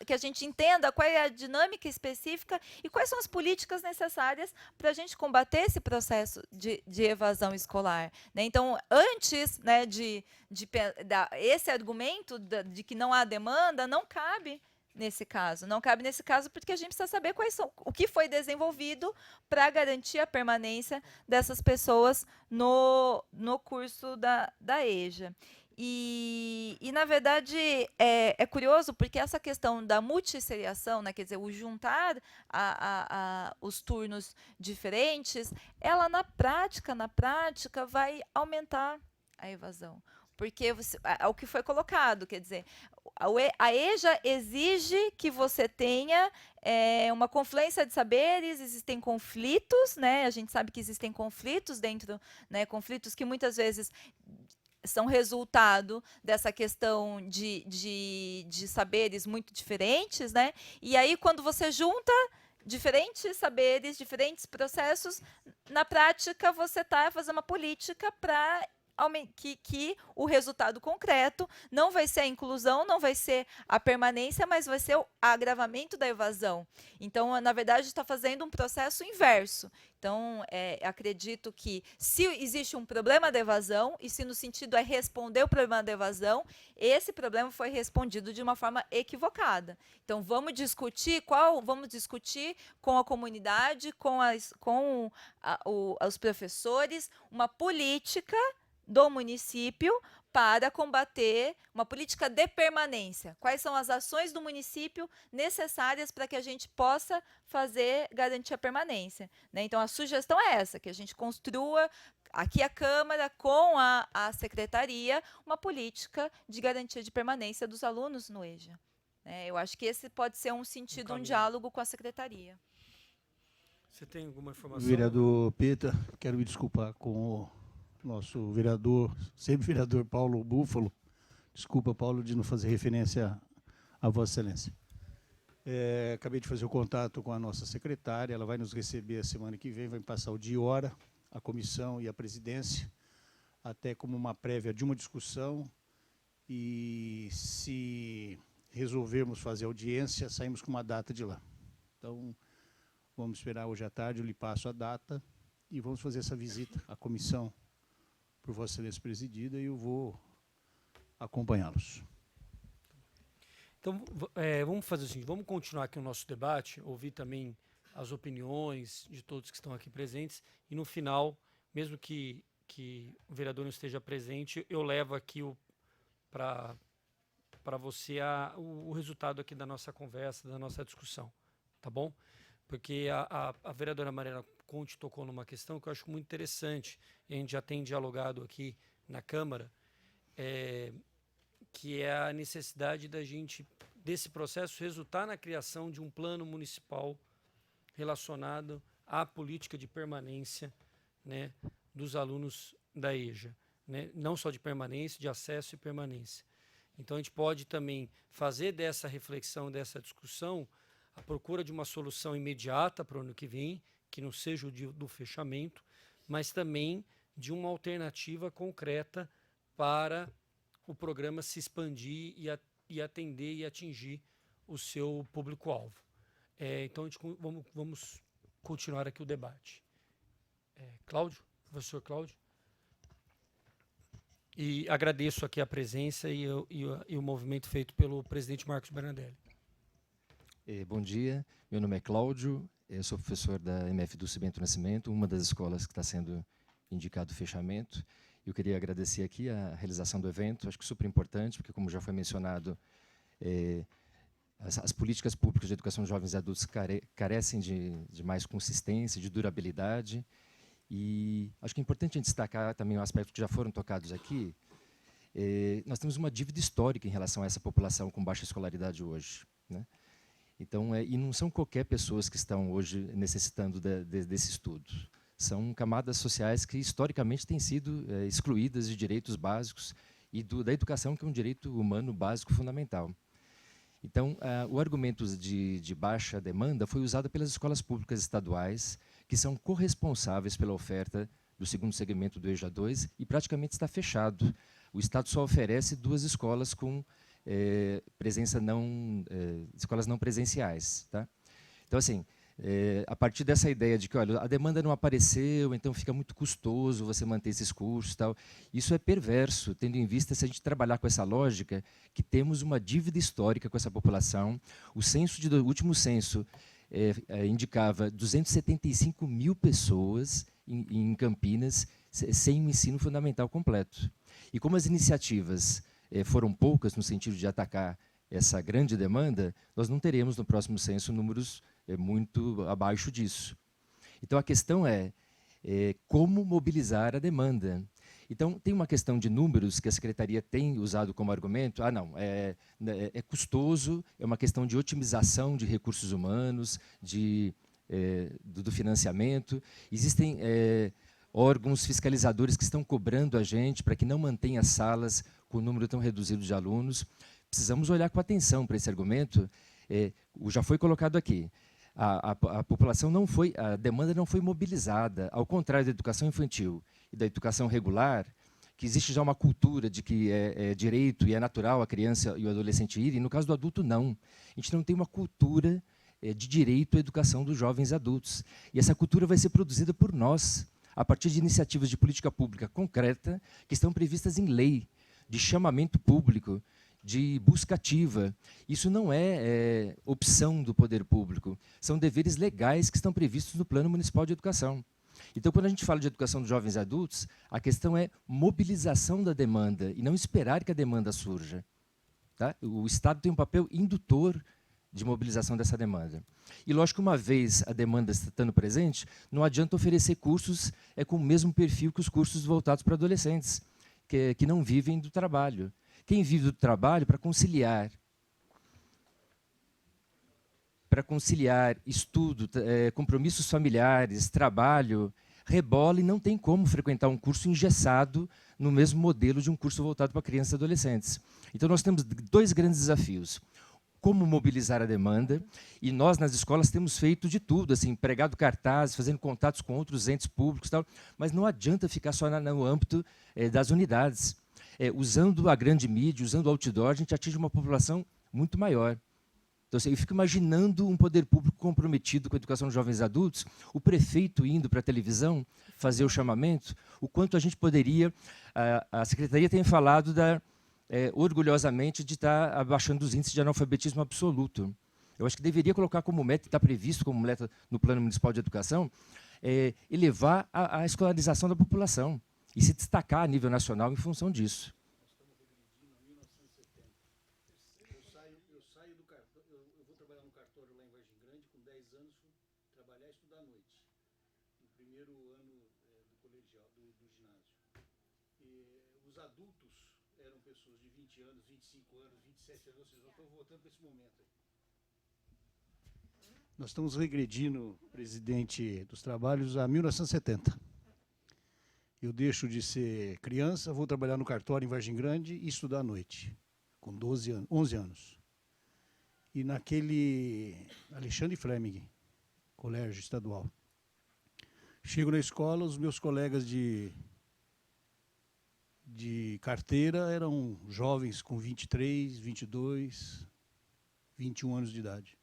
que a gente entenda qual é a dinâmica específica e quais são as políticas necessárias para a gente combater esse processo de evasão escolar, né? Então, antes, né, esse argumento de que não há demanda, não cabe nesse caso. Não cabe nesse caso porque a gente precisa saber o que foi desenvolvido para garantir a permanência dessas pessoas no curso da EJA. E, na verdade, é curioso porque essa questão da multisseriação, né, quer dizer, o juntar os turnos diferentes, ela na prática vai aumentar a evasão. Porque é o que foi colocado, quer dizer, a EJA exige que você tenha uma confluência de saberes, existem conflitos, né? A gente sabe que existem conflitos dentro, né? Conflitos que muitas vezes são resultado dessa questão de saberes muito diferentes, né? E aí, quando você junta diferentes saberes, diferentes processos, na prática, você está fazendo uma política para que o resultado concreto não vai ser a inclusão, não vai ser a permanência, mas vai ser o agravamento da evasão. Então, na verdade, está fazendo um processo inverso. Então, acredito que se existe um problema da evasão, e se no sentido é responder o problema da evasão, esse problema foi respondido de uma forma equivocada. Então, vamos discutir com a comunidade, com os professores, uma política do município para combater uma política de permanência. Quais são as ações do município necessárias para que a gente possa garantir a permanência, né? Então, a sugestão é essa, que a gente construa aqui a Câmara com a Secretaria uma política de garantia de permanência dos alunos no EJA. Eu acho que esse pode ser um sentido, um diálogo com a Secretaria. Você tem alguma informação? Vereador Peta, quero me desculpar com o nosso vereador, sempre vereador Paulo Búfalo. Desculpa, Paulo, de não fazer referência a Vossa Excelência. Acabei de fazer o contato com a nossa secretária, ela vai nos receber a semana que vem, vai passar o dia e hora, a comissão e a presidência, até como uma prévia de uma discussão, e se resolvermos fazer audiência, saímos com uma data de lá. Então, vamos esperar hoje à tarde, eu lhe passo a data, e vamos fazer essa visita à comissão por Vossa Excelência presidida, e eu vou acompanhá-los. Então, vamos fazer o seguinte, vamos continuar aqui o nosso debate, ouvir também as opiniões de todos que estão aqui presentes, e no final, mesmo que o vereador não esteja presente, eu levo aqui para você o resultado aqui da nossa conversa, da nossa discussão, tá bom? Porque a vereadora Mariana Conte tocou numa questão que eu acho muito interessante, e a gente já tem dialogado aqui na Câmara, que é a necessidade desse processo resultar na criação de um plano municipal relacionado à política de permanência, né, dos alunos da EJA, né, não só de permanência, de acesso e permanência. Então, a gente pode também fazer dessa reflexão, dessa discussão, a procura de uma solução imediata para o ano que vem, que não seja o do fechamento, mas também de uma alternativa concreta para o programa se expandir e atender e atingir o seu público-alvo. Então, vamos continuar aqui o debate. Cláudio, professor Cláudio. E agradeço aqui a presença e o movimento feito pelo presidente Marcos Bernadelli. Bom dia, meu nome é Cláudio, eu sou professor da MF Dulce Bento Nascimento, uma das escolas que está sendo indicado o fechamento. Eu queria agradecer aqui a realização do evento, acho que super importante, porque, como já foi mencionado, as políticas públicas de educação de jovens e adultos carecem de mais consistência, de durabilidade, e acho que é importante a gente destacar também um aspecto que já foram tocados aqui. Nós temos uma dívida histórica em relação a essa população com baixa escolaridade hoje, né? Então, e não são qualquer pessoas que estão hoje necessitando desse estudo. São camadas sociais que, historicamente, têm sido excluídas de direitos básicos e da educação, que é um direito humano básico fundamental. Então, o argumento de baixa demanda foi usado pelas escolas públicas estaduais, que são corresponsáveis pela oferta do segundo segmento do EJA 2, e praticamente está fechado. O Estado só oferece 2 escolas com escolas não presenciais, tá? Então, assim, a partir dessa ideia de que, olha, a demanda não apareceu, então fica muito custoso você manter esses cursos, tal, isso é perverso, tendo em vista, se a gente trabalhar com essa lógica, que temos uma dívida histórica com essa população. O último censo indicava 275 mil pessoas em Campinas sem o ensino fundamental completo. E como as iniciativas foram poucas no sentido de atacar essa grande demanda, nós não teremos no próximo censo números muito abaixo disso. Então, a questão é como mobilizar a demanda. Então, tem uma questão de números que a Secretaria tem usado como argumento. Não, é custoso, é uma questão de otimização de recursos humanos, do financiamento. Existem órgãos fiscalizadores que estão cobrando a gente para que não mantenha salas com um número tão reduzido de alunos. Precisamos olhar com atenção para esse argumento. Já foi colocado aqui. A população não foi, a demanda não foi mobilizada, ao contrário da educação infantil e da educação regular, que existe já uma cultura de que é direito e é natural a criança e o adolescente irem, e no caso do adulto, não. A gente não tem uma cultura de direito à educação dos jovens adultos. E essa cultura vai ser produzida por nós, a partir de iniciativas de política pública concreta, que estão previstas em lei, de chamamento público, de busca ativa. Isso não é opção do poder público, são deveres legais que estão previstos no Plano Municipal de Educação. Então, quando a gente fala de educação dos jovens adultos, a questão é mobilização da demanda e não esperar que a demanda surja, tá? O Estado tem um papel indutor de mobilização dessa demanda. E, lógico, uma vez a demanda estando presente, não adianta oferecer cursos com o mesmo perfil que os cursos voltados para adolescentes, que não vivem do trabalho. Quem vive do trabalho, para conciliar estudo, compromissos familiares, trabalho, rebola e não tem como frequentar um curso engessado no mesmo modelo de um curso voltado para crianças e adolescentes. Então, nós temos 2 grandes desafios. Como mobilizar a demanda, e nós, nas escolas, temos feito de tudo, assim, pregado cartazes, fazendo contatos com outros entes públicos, tal, mas não adianta ficar só no âmbito das unidades. Usando a grande mídia, usando o outdoor, a gente atinge uma população muito maior. Então, assim, eu fico imaginando um poder público comprometido com a educação dos jovens adultos, o prefeito indo para a televisão fazer o chamamento, o quanto a gente poderia... A Secretaria tem falado orgulhosamente de estar abaixando os índices de analfabetismo absoluto. Eu acho que deveria colocar como meta, está previsto como meta no Plano Municipal de Educação, elevar a escolarização da população e se destacar a nível nacional em função disso. Eu vou trabalhar no cartório lá em Vargem Grande, com 10 anos, fui trabalhar e estudar à noite, no primeiro ano do colegial, do ginásio. Os adultos eram pessoas de 20 anos, 25 anos, 27 anos, ou seja, nós estamos voltando para esse momento aí. Nós estamos regredindo, presidente dos trabalhos, a 1970. Eu deixo de ser criança, vou trabalhar no cartório em Vargem Grande e estudar à noite, com 11 anos. E naquele Alexandre Fleming, colégio estadual. Chego na escola, os meus colegas de carteira eram jovens com 23, 22, 21 anos de idade.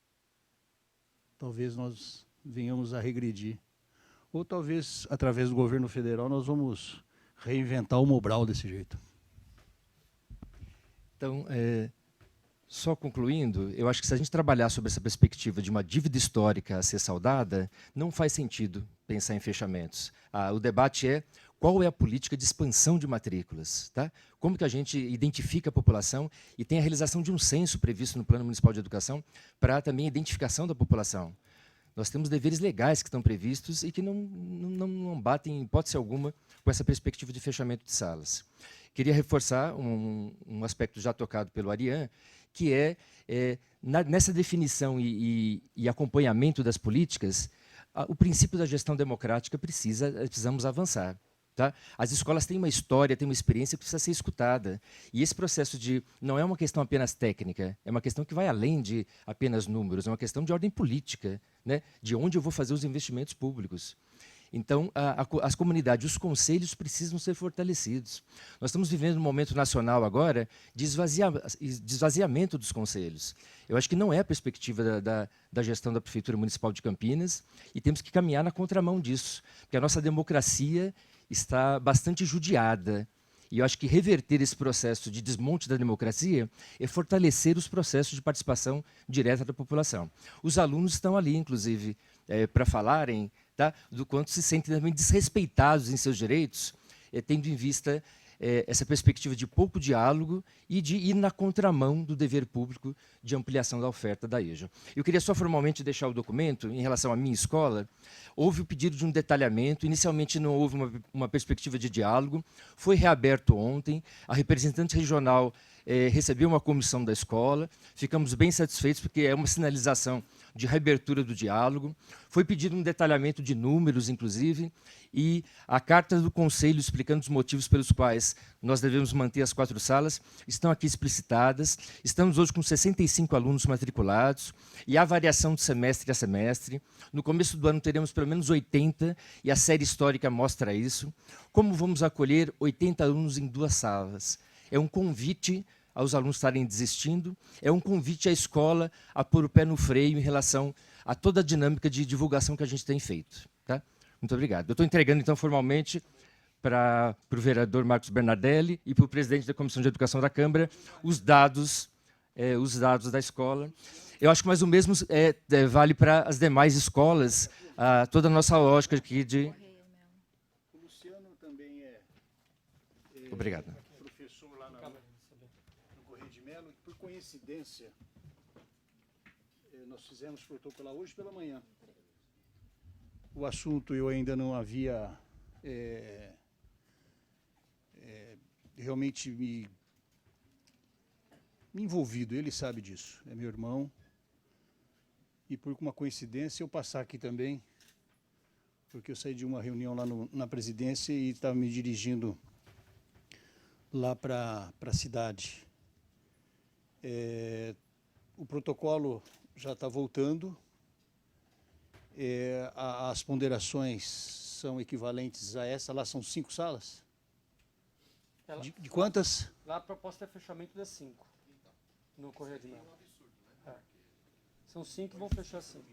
Talvez nós venhamos a regredir. Ou talvez, através do governo federal, nós vamos reinventar o Mobral desse jeito. Então, Só concluindo, eu acho que se a gente trabalhar sobre essa perspectiva de uma dívida histórica a ser saldada, não faz sentido pensar em fechamentos. O debate é qual é a política de expansão de matrículas, tá? Como que a gente identifica a população e tem a realização de um censo previsto no Plano Municipal de Educação para também a identificação da população. Nós temos deveres legais que estão previstos e que não batem, em hipótese alguma, com essa perspectiva de fechamento de salas. Queria reforçar um aspecto já tocado pelo Ariane, que nessa definição e acompanhamento das políticas, o princípio da gestão democrática precisamos avançar. Tá? As escolas têm uma história, têm uma experiência que precisa ser escutada. E esse processo não é uma questão apenas técnica, é uma questão que vai além de apenas números, é uma questão de ordem política, né? De onde eu vou fazer os investimentos públicos. Então, as comunidades, os conselhos precisam ser fortalecidos. Nós estamos vivendo um momento nacional agora de esvaziamento dos conselhos. Eu acho que não é a perspectiva da gestão da Prefeitura Municipal de Campinas e temos que caminhar na contramão disso, porque a nossa democracia está bastante judiada. E eu acho que reverter esse processo de desmonte da democracia é fortalecer os processos de participação direta da população. Os alunos estão ali, inclusive, para falarem, tá, do quanto se sentem também desrespeitados em seus direitos, tendo em vista essa perspectiva de pouco diálogo e de ir na contramão do dever público de ampliação da oferta da EJA. Eu queria só formalmente deixar o documento, em relação à minha escola, houve o pedido de um detalhamento, inicialmente não houve uma perspectiva de diálogo, foi reaberto ontem, a representante regional recebeu uma comissão da escola, ficamos bem satisfeitos porque é uma sinalização de reabertura do diálogo, foi pedido um detalhamento de números, inclusive, e a carta do Conselho explicando os motivos pelos quais nós devemos manter as 4 salas estão aqui explicitadas. Estamos hoje com 65 alunos matriculados e há variação de semestre a semestre. No começo do ano teremos pelo menos 80 e a série histórica mostra isso. Como vamos acolher 80 alunos em 2 salas? É um convite aos alunos estarem desistindo, é um convite à escola a pôr o pé no freio em relação a toda a dinâmica de divulgação que a gente tem feito. Tá? Muito obrigado. Eu estou entregando, então, formalmente, para o vereador Marcos Bernardelli e para o presidente da Comissão de Educação da Câmara os dados da escola. Eu acho que mais o mesmo vale para as demais escolas, toda a nossa lógica aqui de... O Luciano também Obrigado. professor lá no Correio de Melo, e por coincidência, nós fizemos protocolar hoje pela manhã. O assunto eu ainda não havia realmente me envolvido, ele sabe disso, é meu irmão. E por uma coincidência eu passar aqui também, porque eu saí de uma reunião lá na presidência e estava me dirigindo lá para a cidade. O protocolo já está voltando, as ponderações são equivalentes a essa, lá são 5 salas? De quantas? Lá a proposta é fechamento das 5, no Correio de Melo. São 5 que vão fechar 5.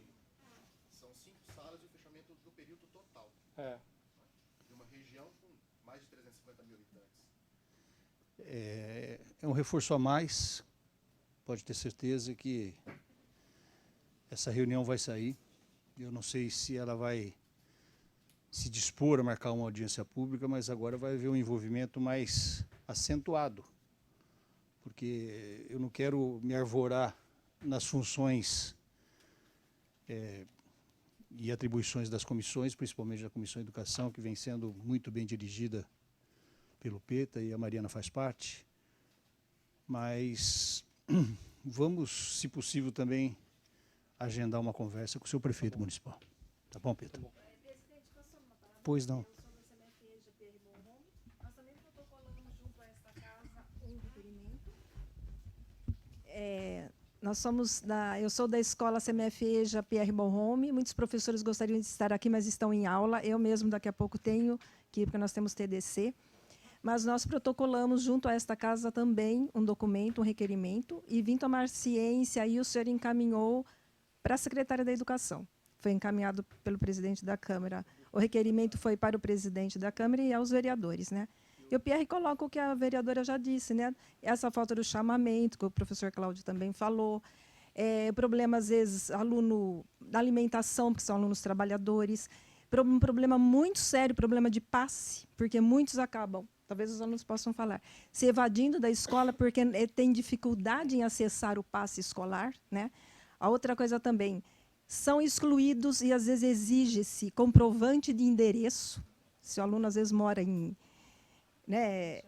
São 5 salas de fechamento do período total. De uma região com mais de 350 mil habitantes. É um reforço a mais, pode ter certeza que essa reunião vai sair. Eu não sei se ela vai se dispor a marcar uma audiência pública, mas agora vai haver um envolvimento mais acentuado, porque eu não quero me arvorar nas funções e atribuições das comissões, principalmente da Comissão de Educação, que vem sendo muito bem dirigida pelo PETA e a Mariana faz parte, mas vamos, se possível, também agendar uma conversa com o seu prefeito municipal. Tá bom, PETA? Tá bom. Pois não. Nós também protocolamos junto a esta casa um requerimento. Eu sou da escola CMF-EJA Pierre Bonhomme. Muitos professores gostariam de estar aqui, mas estão em aula. Eu mesmo, daqui a pouco, tenho que ir, porque nós temos TDC. Mas nós protocolamos junto a esta casa também um documento, um requerimento, e vim tomar ciência, e o senhor encaminhou para a secretária da Educação. Foi encaminhado pelo presidente da Câmara. O requerimento foi para o presidente da Câmara e aos vereadores, né? E o Pierre coloca o que a vereadora já disse, né? Essa falta do chamamento, que o professor Cláudio também falou. Problema, às vezes, aluno da alimentação, porque são alunos trabalhadores. Um problema muito sério, problema de passe, porque muitos acabam, talvez os alunos possam falar, se evadindo da escola porque tem dificuldade em acessar o passe escolar, né? A outra coisa também, são excluídos e, às vezes, exige-se comprovante de endereço, se o aluno, às vezes, mora em... Né,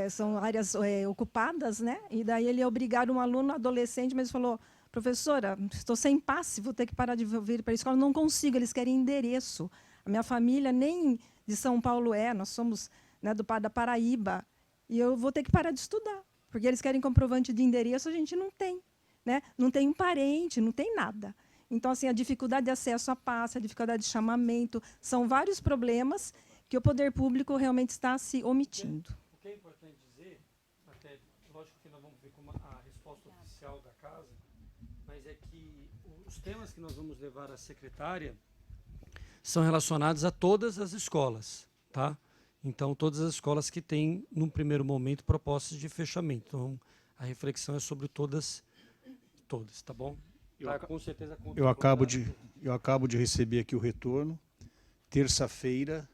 são áreas ocupadas, né? E daí ele é obrigado, um aluno adolescente, mas falou, professora, estou sem passe, vou ter que parar de vir para a escola, não consigo, eles querem endereço. A minha família nem de São Paulo nós somos, né, da Paraíba, e eu vou ter que parar de estudar, porque eles querem comprovante de endereço, a gente não tem. Né? Não tem um parente, não tem nada. Então, assim, a dificuldade de acesso a passe, a dificuldade de chamamento, são vários problemas que o poder público realmente está se omitindo. O que é importante dizer, até, lógico que nós vamos ver como a resposta oficial da casa, mas é que os temas que nós vamos levar à secretária são relacionados a todas as escolas, tá? Então, todas as escolas que têm, num primeiro momento, propostas de fechamento. Então, a reflexão é sobre todas, tá bom? Com certeza. Eu acabo de receber aqui o retorno. Terça-feira,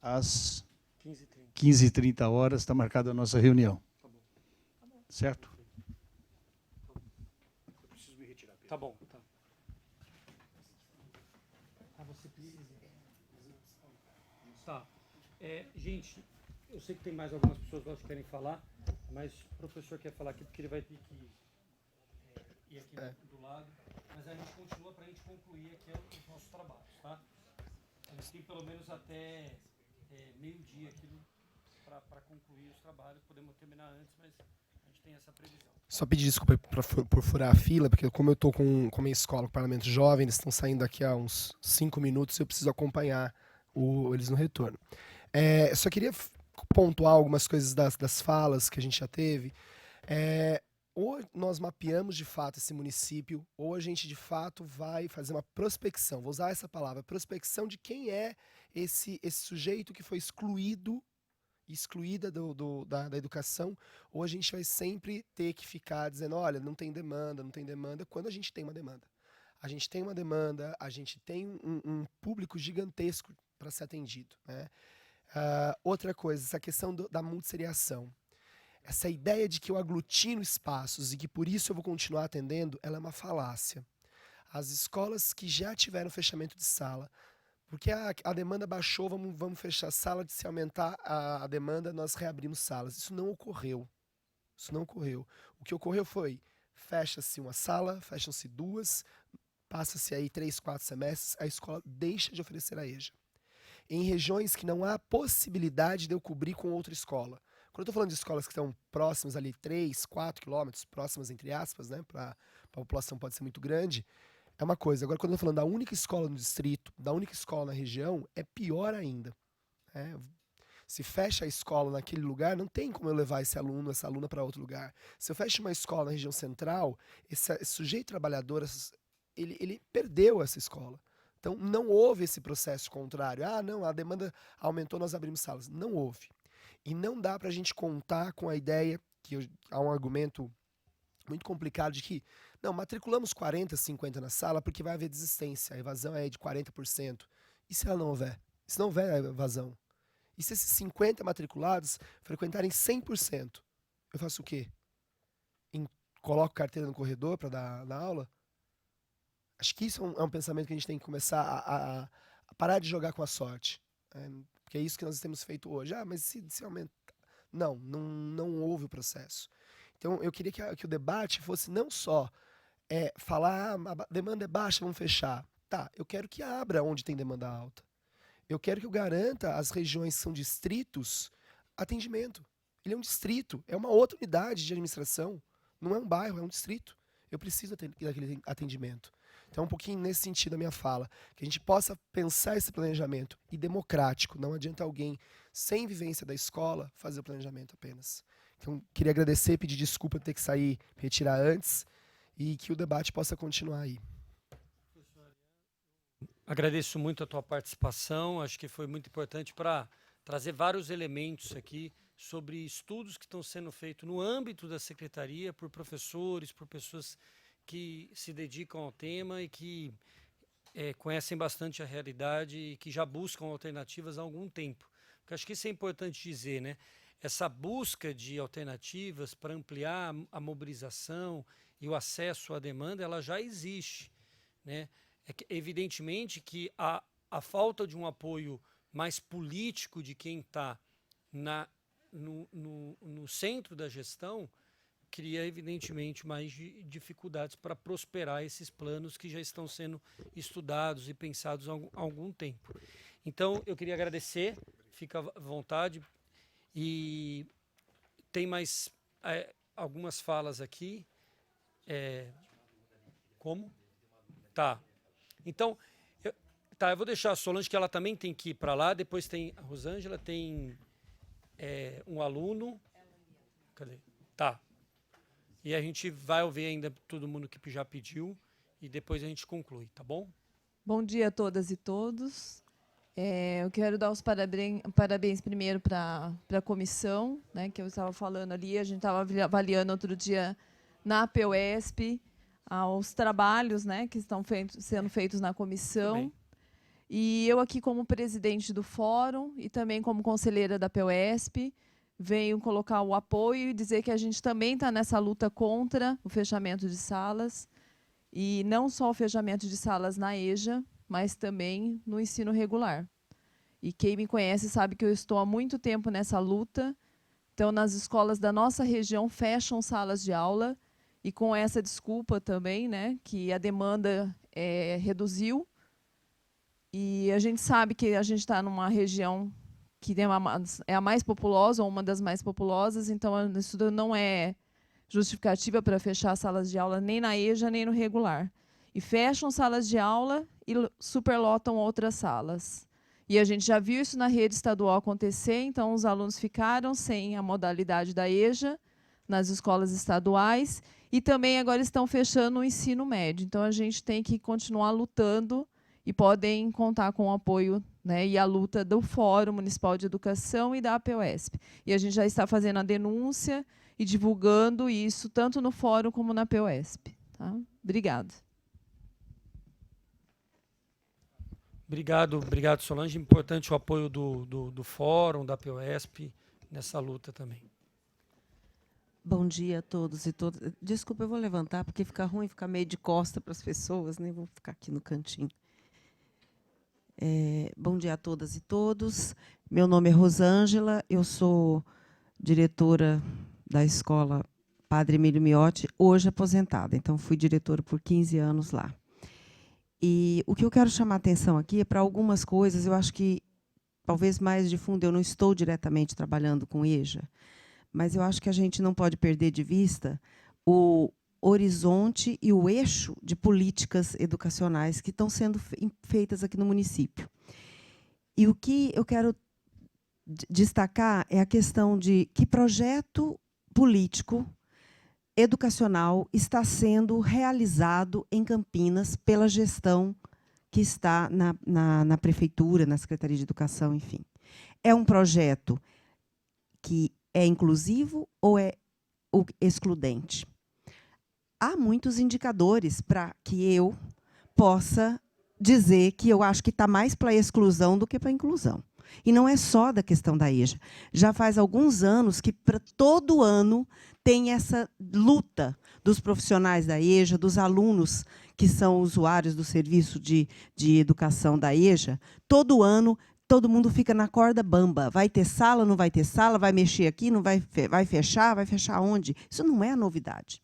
às 15h30, está marcada a nossa reunião. Tá bom. Certo? Eu preciso me retirar. Tá bom. Tá. Você precisa. Tá. Gente, eu sei que tem mais algumas pessoas que querem falar, mas o professor quer falar aqui porque ele vai ter que ir aqui do lado. Mas a gente continua para a gente concluir aqui os nossos trabalhos, tá? A gente tem pelo menos até meio-dia aqui para concluir os trabalhos. Podemos terminar antes, mas a gente tem essa previsão. Só pedir desculpa por furar a fila, porque como eu estou com a minha escola, com o Parlamento Jovem, eles estão saindo daqui a uns 5 minutos e eu preciso acompanhar eles no retorno. Eu só queria pontuar algumas coisas das falas que a gente já teve. Ou nós mapeamos de fato esse município, ou a gente de fato vai fazer uma prospecção, vou usar essa palavra, prospecção de quem é esse sujeito que foi excluída da educação, ou a gente vai sempre ter que ficar dizendo, olha, não tem demanda, quando a gente tem uma demanda. A gente tem uma demanda, a gente tem um público gigantesco para ser atendido, né? Outra coisa, essa questão da multisseriação. Essa ideia de que eu aglutino espaços e que por isso eu vou continuar atendendo, ela é uma falácia. As escolas que já tiveram fechamento de sala, porque a demanda baixou, vamos fechar a sala, se aumentar a demanda, nós reabrimos salas. Isso não ocorreu. O que ocorreu foi, fecha-se uma sala, fecham-se 2, passa-se aí 3, 4 semestres, a escola deixa de oferecer a EJA. Em regiões que não há possibilidade de eu cobrir com outra escola. Quando eu estou falando de escolas que estão próximas ali, 3, 4 quilômetros, próximas entre aspas, né, para a população pode ser muito grande, é uma coisa. Agora, quando eu estou falando da única escola no distrito, da única escola na região, é pior ainda. Se fecha a escola naquele lugar, não tem como eu levar esse aluno, essa aluna para outro lugar. Se eu fecho uma escola na região central, esse sujeito trabalhador, ele perdeu essa escola. Então, não houve esse processo contrário. Não, a demanda aumentou, nós abrimos salas. Não houve. E não dá para a gente contar com a ideia, há um argumento muito complicado de que, não, matriculamos 40, 50 na sala porque vai haver desistência, a evasão é de 40%. E se ela não houver? Se não houver evasão? E se esses 50 matriculados frequentarem 100%? Eu faço o quê? Coloco carteira no corredor para dar aula? Acho que isso é um pensamento que a gente tem que começar a parar de jogar com a sorte. Porque é isso que nós temos feito hoje. Mas se aumenta... Não houve o processo. Então, eu queria que o debate fosse não só falar, a demanda é baixa, vamos fechar. Tá, eu quero que abra onde tem demanda alta. Eu quero que eu garanta as regiões que são distritos atendimento. Ele é um distrito, é uma outra unidade de administração. Não é um bairro, é um distrito. Eu preciso daquele atendimento. Então, um pouquinho nesse sentido a minha fala, que a gente possa pensar esse planejamento e democrático. Não adianta alguém sem vivência da escola fazer o planejamento apenas. Então, queria agradecer, pedir desculpa por ter que sair, retirar antes, e que o debate possa continuar aí. Agradeço muito a tua participação, acho que foi muito importante para trazer vários elementos aqui sobre estudos que estão sendo feitos no âmbito da secretaria por professores, por pessoas que se dedicam ao tema e que conhecem bastante a realidade e que já buscam alternativas há algum tempo. Porque acho que isso é importante dizer, né? Essa busca de alternativas para ampliar a mobilização e o acesso à demanda, ela já existe, né? Evidentemente que a falta de um apoio mais político de quem está no centro da gestão cria, evidentemente, mais dificuldades para prosperar esses planos que já estão sendo estudados e pensados há algum tempo. Então, eu queria agradecer, fica à vontade, e tem mais algumas falas aqui. Como? Tá. Então, eu vou deixar a Solange, que ela também tem que ir para lá, depois tem a Rosângela, tem um aluno. Cadê? Tá. E a gente vai ouvir ainda todo mundo que já pediu e depois a gente conclui, tá bom? Bom dia a todas e todos. Eu quero dar os parabéns primeiro para a comissão, né, que eu estava falando ali. A gente estava avaliando outro dia na APUESP os trabalhos, né, que estão sendo feitos na comissão. E eu aqui como presidente do fórum e também como conselheira da APUESP, venho colocar o apoio e dizer que a gente também está nessa luta contra o fechamento de salas, e não só o fechamento de salas na EJA, mas também no ensino regular. E quem me conhece sabe que eu estou há muito tempo nessa luta. Então, nas escolas da nossa região fecham salas de aula, e com essa desculpa também, né, que a demanda reduziu. E a gente sabe que a gente está numa região que é a mais populosa, ou uma das mais populosas, então isso não é justificativa para fechar salas de aula nem na EJA, nem no regular. E fecham salas de aula e superlotam outras salas. E a gente já viu isso na rede estadual acontecer, então os alunos ficaram sem a modalidade da EJA nas escolas estaduais e também agora estão fechando o ensino médio. Então a gente tem que continuar lutando e podem contar com o apoio, né, e a luta do Fórum Municipal de Educação e da APUESP. E a gente já está fazendo a denúncia e divulgando isso tanto no Fórum como na APUESP. Tá? Obrigada. Obrigado, Solange. Importante o apoio do Fórum, da APUESP, nessa luta também. Bom dia a todos e todas. Desculpa, eu vou levantar, porque fica ruim ficar meio de costa para as pessoas, né? Vou ficar aqui no cantinho. Bom dia a todas e todos. Meu nome é Rosângela, eu sou diretora da escola Padre Emílio Miotti, hoje aposentada. Então, fui diretora por 15 anos lá. E o que eu quero chamar a atenção aqui é para algumas coisas, eu acho que, talvez mais de fundo, eu não estou diretamente trabalhando com EJA, mas eu acho que a gente não pode perder de vista o horizonte e o eixo de políticas educacionais que estão sendo feitas aqui no município. E o que eu quero destacar é a questão de que projeto político educacional está sendo realizado em Campinas pela gestão que está na prefeitura, na Secretaria de Educação, enfim. É um projeto que é inclusivo ou é excludente? Há muitos indicadores para que eu possa dizer que eu acho que está mais para a exclusão do que para a inclusão. E não é só da questão da EJA. Já faz alguns anos que, para todo ano, tem essa luta dos profissionais da EJA, dos alunos que são usuários do serviço de educação da EJA. Todo ano, todo mundo fica na corda bamba. Vai ter sala, não vai ter sala, vai mexer aqui, não vai fechar onde? Isso não é a novidade.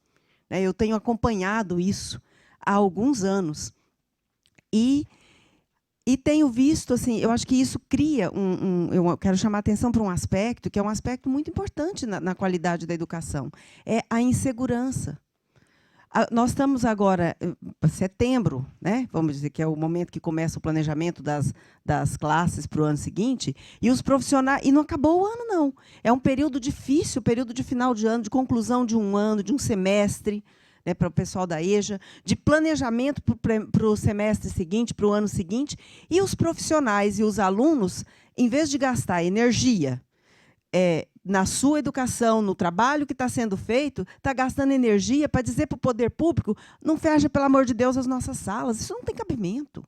Eu tenho acompanhado isso há alguns anos. E tenho visto, assim, eu acho que isso cria eu quero chamar a atenção para um aspecto, que é um aspecto muito importante na qualidade da educação, é a insegurança. Nós estamos agora, setembro, né? Vamos dizer que é o momento que começa o planejamento das classes para o ano seguinte, e os profissionais. E não acabou o ano, não. É um período difícil, período de final de ano, de conclusão de um ano, de um semestre, né, para o pessoal da EJA, de planejamento para o semestre seguinte, para o ano seguinte, e os profissionais e os alunos, em vez de gastar energia na sua educação, no trabalho que está sendo feito, está gastando energia para dizer para o poder público: não fecha, pelo amor de Deus, as nossas salas. Isso não tem cabimento.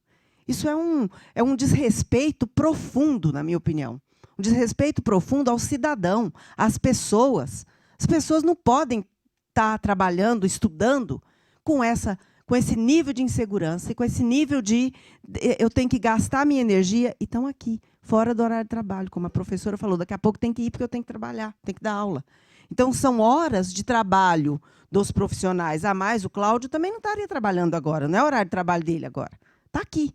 Isso é um desrespeito profundo, na minha opinião. Um desrespeito profundo ao cidadão, às pessoas. As pessoas não podem estar trabalhando, estudando, com esse nível de insegurança e com esse nível de eu tenho que gastar minha energia e estão aqui, fora do horário de trabalho, como a professora falou. Daqui a pouco tem que ir porque eu tenho que trabalhar, tenho que dar aula. Então, são horas de trabalho dos profissionais a mais. O Cláudio também não estaria trabalhando agora, não é o horário de trabalho dele agora. Está aqui.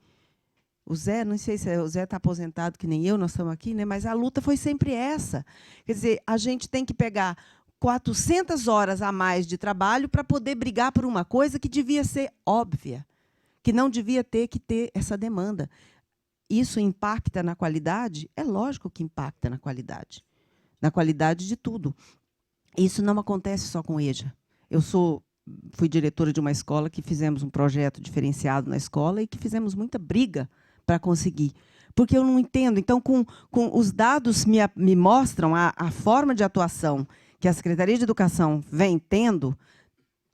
O Zé, não sei se o Zé está aposentado, que nem eu, nós estamos aqui, né? Mas a luta foi sempre essa. Quer dizer, a gente tem que pegar 400 horas a mais de trabalho para poder brigar por uma coisa que devia ser óbvia, que não devia ter que ter essa demanda. Isso impacta na qualidade? É lógico que impacta na qualidade de tudo. Isso não acontece só com EJA. Eu fui diretora de uma escola que fizemos um projeto diferenciado na escola e que fizemos muita briga para conseguir. Porque eu não entendo. Então, com os dados me mostram a forma de atuação que a Secretaria de Educação vem tendo,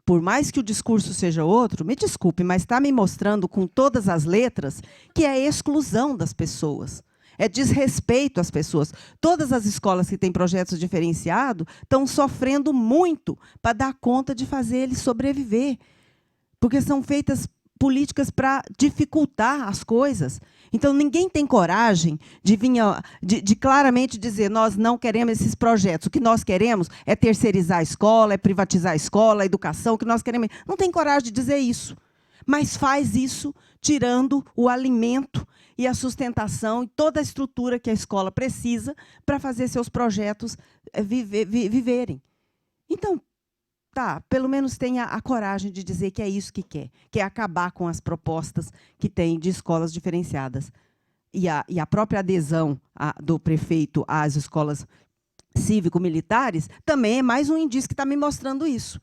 por mais que o discurso seja outro, me desculpe, mas está me mostrando com todas as letras que é exclusão das pessoas, é desrespeito às pessoas. Todas as escolas que têm projetos diferenciados estão sofrendo muito para dar conta de fazer eles sobreviver, porque são feitas políticas para dificultar as coisas. Então, ninguém tem coragem de claramente dizer: nós não queremos esses projetos. O que nós queremos é terceirizar a escola, é privatizar a escola, a educação. O que nós queremos... Não tem coragem de dizer isso. Mas faz isso tirando o alimento e a sustentação e toda a estrutura que a escola precisa para fazer seus projetos viverem. Então, tá, pelo menos tenha a coragem de dizer que é isso que é acabar com as propostas que tem de escolas diferenciadas. E a própria adesão do prefeito às escolas cívico-militares também é mais um indício que está me mostrando isso.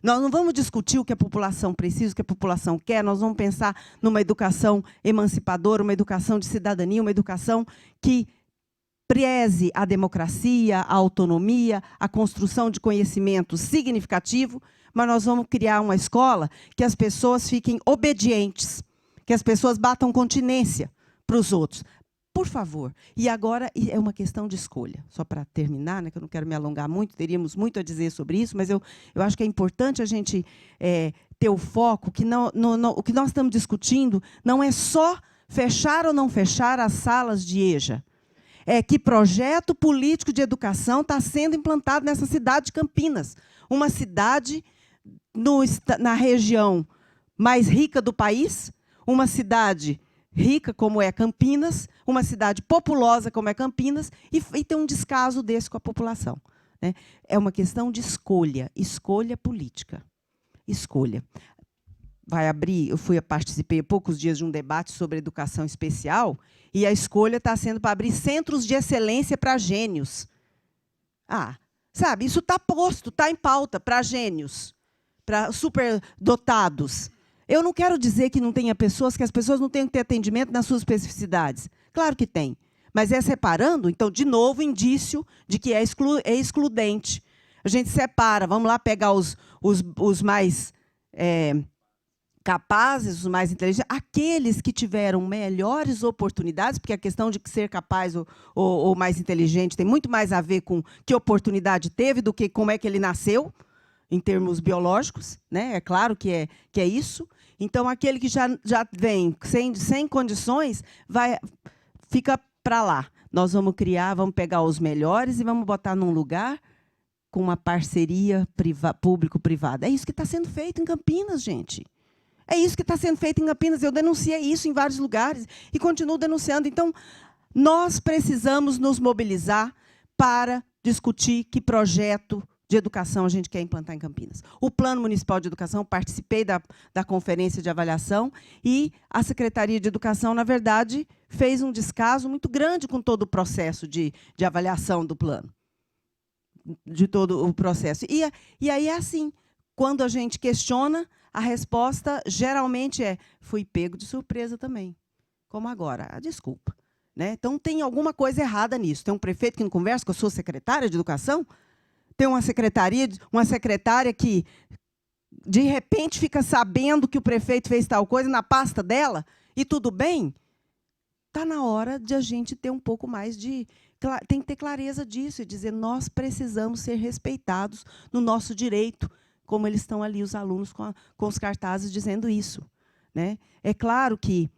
Nós não vamos discutir o que a população precisa, o que a população quer, nós vamos pensar numa educação emancipadora, uma educação de cidadania, uma educação que preze a democracia, a autonomia, a construção de conhecimento significativo, mas nós vamos criar uma escola que as pessoas fiquem obedientes, que as pessoas batam continência para os outros. Por favor. E agora é uma questão de escolha. Só para terminar, né, que eu não quero me alongar muito, teríamos muito a dizer sobre isso, mas eu acho que é importante a gente ter o foco que o que nós estamos discutindo não é só fechar ou não fechar as salas de EJA. É que projeto político de educação está sendo implantado nessa cidade de Campinas, uma cidade na região mais rica do país, uma cidade rica como é Campinas, uma cidade populosa como é Campinas, e tem um descaso desse com a população, né? É uma questão de escolha política. Escolha. Vai abrir, participei há poucos dias de um debate sobre educação especial, e a escolha está sendo para abrir centros de excelência para gênios. Sabe, isso está posto, está em pauta para gênios, para superdotados. Eu não quero dizer que não tenha pessoas, que as pessoas não tenham que ter atendimento nas suas especificidades. Claro que tem. Mas é separando, então, de novo, indício de que é excludente. A gente separa, vamos lá pegar os mais capazes, os mais inteligentes, aqueles que tiveram melhores oportunidades, porque a questão de ser capaz ou mais inteligente tem muito mais a ver com que oportunidade teve do que como é que ele nasceu, em termos biológicos, né? É claro que é isso. Então, aquele que já vem sem condições, fica para lá. Nós vamos pegar os melhores e vamos botar num lugar com uma parceria público-privada. É isso que está sendo feito em Campinas, gente. É isso que está sendo feito em Campinas. Eu denunciei isso em vários lugares e continuo denunciando. Então, nós precisamos nos mobilizar para discutir que projeto de educação a gente quer implantar em Campinas. O Plano Municipal de Educação, participei da conferência de avaliação e a Secretaria de Educação, na verdade, fez um descaso muito grande com todo o processo de avaliação do plano, de todo o processo. E aí é assim, quando a gente questiona, a resposta geralmente é: fui pego de surpresa também. Como agora, desculpa. Né? Então, tem alguma coisa errada nisso. Tem um prefeito que não conversa com a sua secretária de educação? Tem uma secretária que, de repente, fica sabendo que o prefeito fez tal coisa na pasta dela, e tudo bem? Está na hora de a gente ter um pouco mais de... Tem que ter clareza disso e dizer: nós precisamos ser respeitados no nosso direito, como eles estão ali, os alunos, com os cartazes dizendo isso. Né? É claro que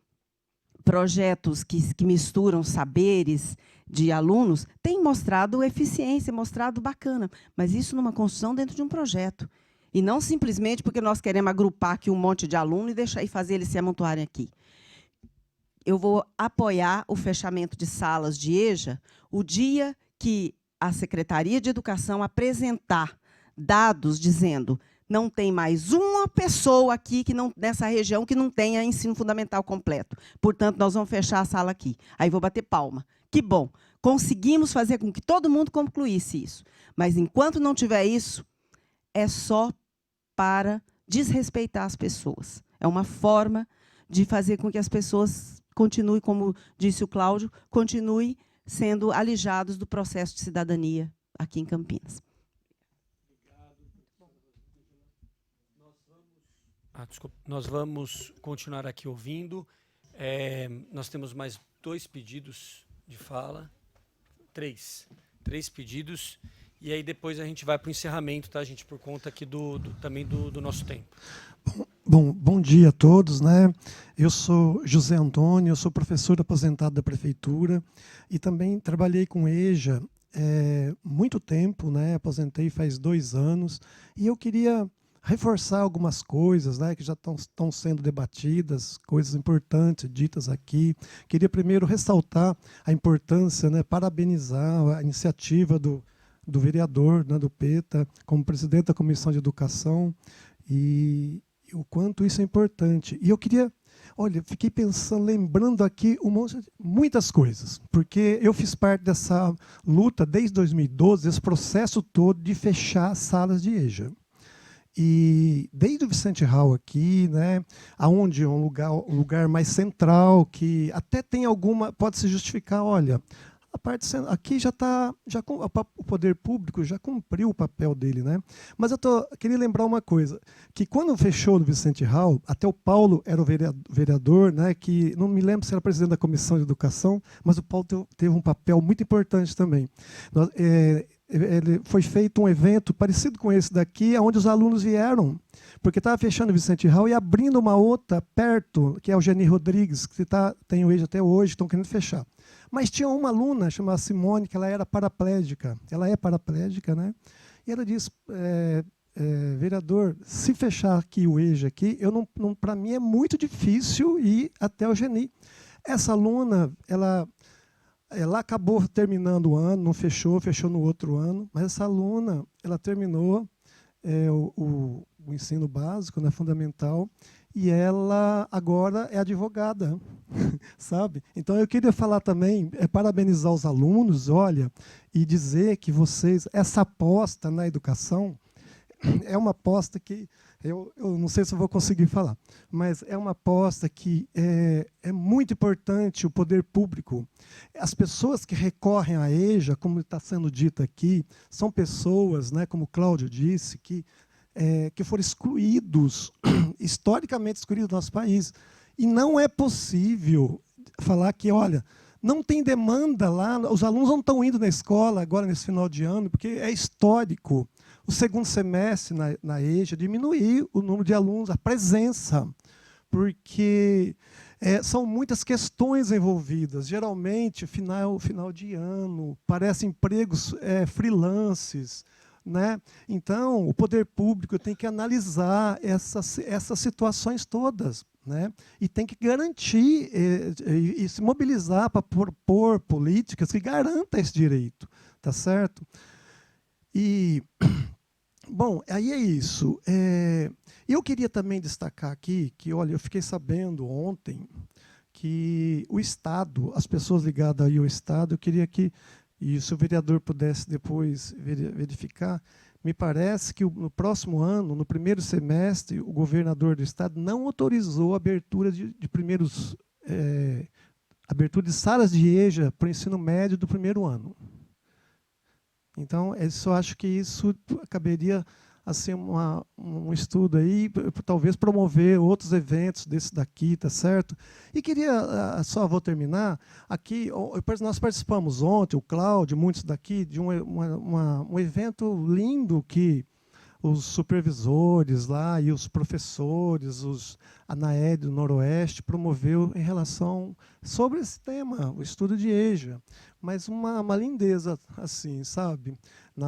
projetos que misturam saberes de alunos têm mostrado eficiência, mostrado bacana, mas isso numa construção dentro de um projeto. E não simplesmente porque nós queremos agrupar aqui um monte de aluno e fazer eles se amontoarem aqui. Eu vou apoiar o fechamento de salas de EJA o dia que a Secretaria de Educação apresentar dados dizendo: não tem mais uma pessoa aqui nessa região que não tenha ensino fundamental completo. Portanto, nós vamos fechar a sala aqui. Aí vou bater palma. Que bom. Conseguimos fazer com que todo mundo concluísse isso. Mas, enquanto não tiver isso, é só para desrespeitar as pessoas. É uma forma de fazer com que as pessoas continuem, como disse o Cláudio, continuem sendo alijados do processo de cidadania aqui em Campinas. Desculpa. Nós vamos continuar aqui ouvindo. Nós temos mais 2 pedidos de fala. 3 pedidos. E aí depois a gente vai para o encerramento, tá, gente? Por conta aqui também do nosso tempo. Bom dia a todos, né? Eu sou José Antônio, eu sou professor aposentado da Prefeitura e também trabalhei com EJA muito tempo, né? Aposentei faz 2 anos e eu queria reforçar algumas coisas, né, que já estão sendo debatidas, coisas importantes ditas aqui. Queria primeiro ressaltar a importância, né, parabenizar a iniciativa do vereador, né, do PETA, como presidente da Comissão de Educação, e o quanto isso é importante. E eu queria, fiquei pensando, lembrando aqui muitas coisas, porque eu fiz parte dessa luta desde 2012, esse processo todo de fechar salas de EJA. E desde o Vicente Hall aqui, né, aonde é um lugar mais central, que até tem pode se justificar, olha, a parte aqui o poder público já cumpriu o papel dele, né? Mas eu queria lembrar uma coisa, que quando fechou no Vicente Hall, até o Paulo era o vereador, né, que não me lembro se era presidente da Comissão de Educação, mas o Paulo teve um papel muito importante também. Foi feito um evento parecido com esse daqui, onde os alunos vieram, porque estava fechando o Vicente Hall e abrindo uma outra perto, que é o Geni Rodrigues, que tem o EJA até hoje, estão querendo fechar. Mas tinha uma aluna chamada Simone, que ela era paraplégica. Ela é paraplégica, né? E ela disse: vereador, se fechar aqui o EJA, para mim é muito difícil ir até o Geni. Essa aluna, ela acabou terminando o ano, não fechou no outro ano, mas essa aluna, ela terminou o ensino básico, né, fundamental, e ela agora é advogada, sabe? Então eu queria falar também, parabenizar os alunos, e dizer que essa aposta na educação é uma aposta que eu não sei se eu vou conseguir falar, mas é uma aposta que é muito importante o poder público. As pessoas que recorrem à EJA, como está sendo dito aqui, são pessoas, né, como o Cláudio disse, que foram excluídos, historicamente excluídos do nosso país. E não é possível falar que, não tem demanda lá, os alunos não estão indo na escola agora nesse final de ano, porque é histórico. O segundo semestre na EJA diminuir o número de alunos, a presença, porque são muitas questões envolvidas. Geralmente, final de ano, parecem empregos freelances, né? Então, o poder público tem que analisar essas situações todas, né? E tem que garantir e se mobilizar para propor políticas que garantam esse direito, tá certo? E, bom, aí é isso. Eu queria também destacar aqui que, eu fiquei sabendo ontem que o Estado, as pessoas ligadas aí ao Estado, eu queria que, e se o vereador pudesse depois verificar, me parece que no próximo ano, no primeiro semestre, o governador do estado não autorizou a abertura abertura de salas de EJA para o ensino médio do primeiro ano. Então, eu acho que isso caberia assim, um estudo aí, talvez promover outros eventos desse daqui, tá certo? E queria, só vou terminar, aqui nós participamos ontem, o Cláudio, muitos daqui, de um evento lindo que os supervisores lá e os professores, a NAED do Noroeste promoveu em relação sobre esse tema, o estudo de EJA, mas uma lindeza assim, sabe?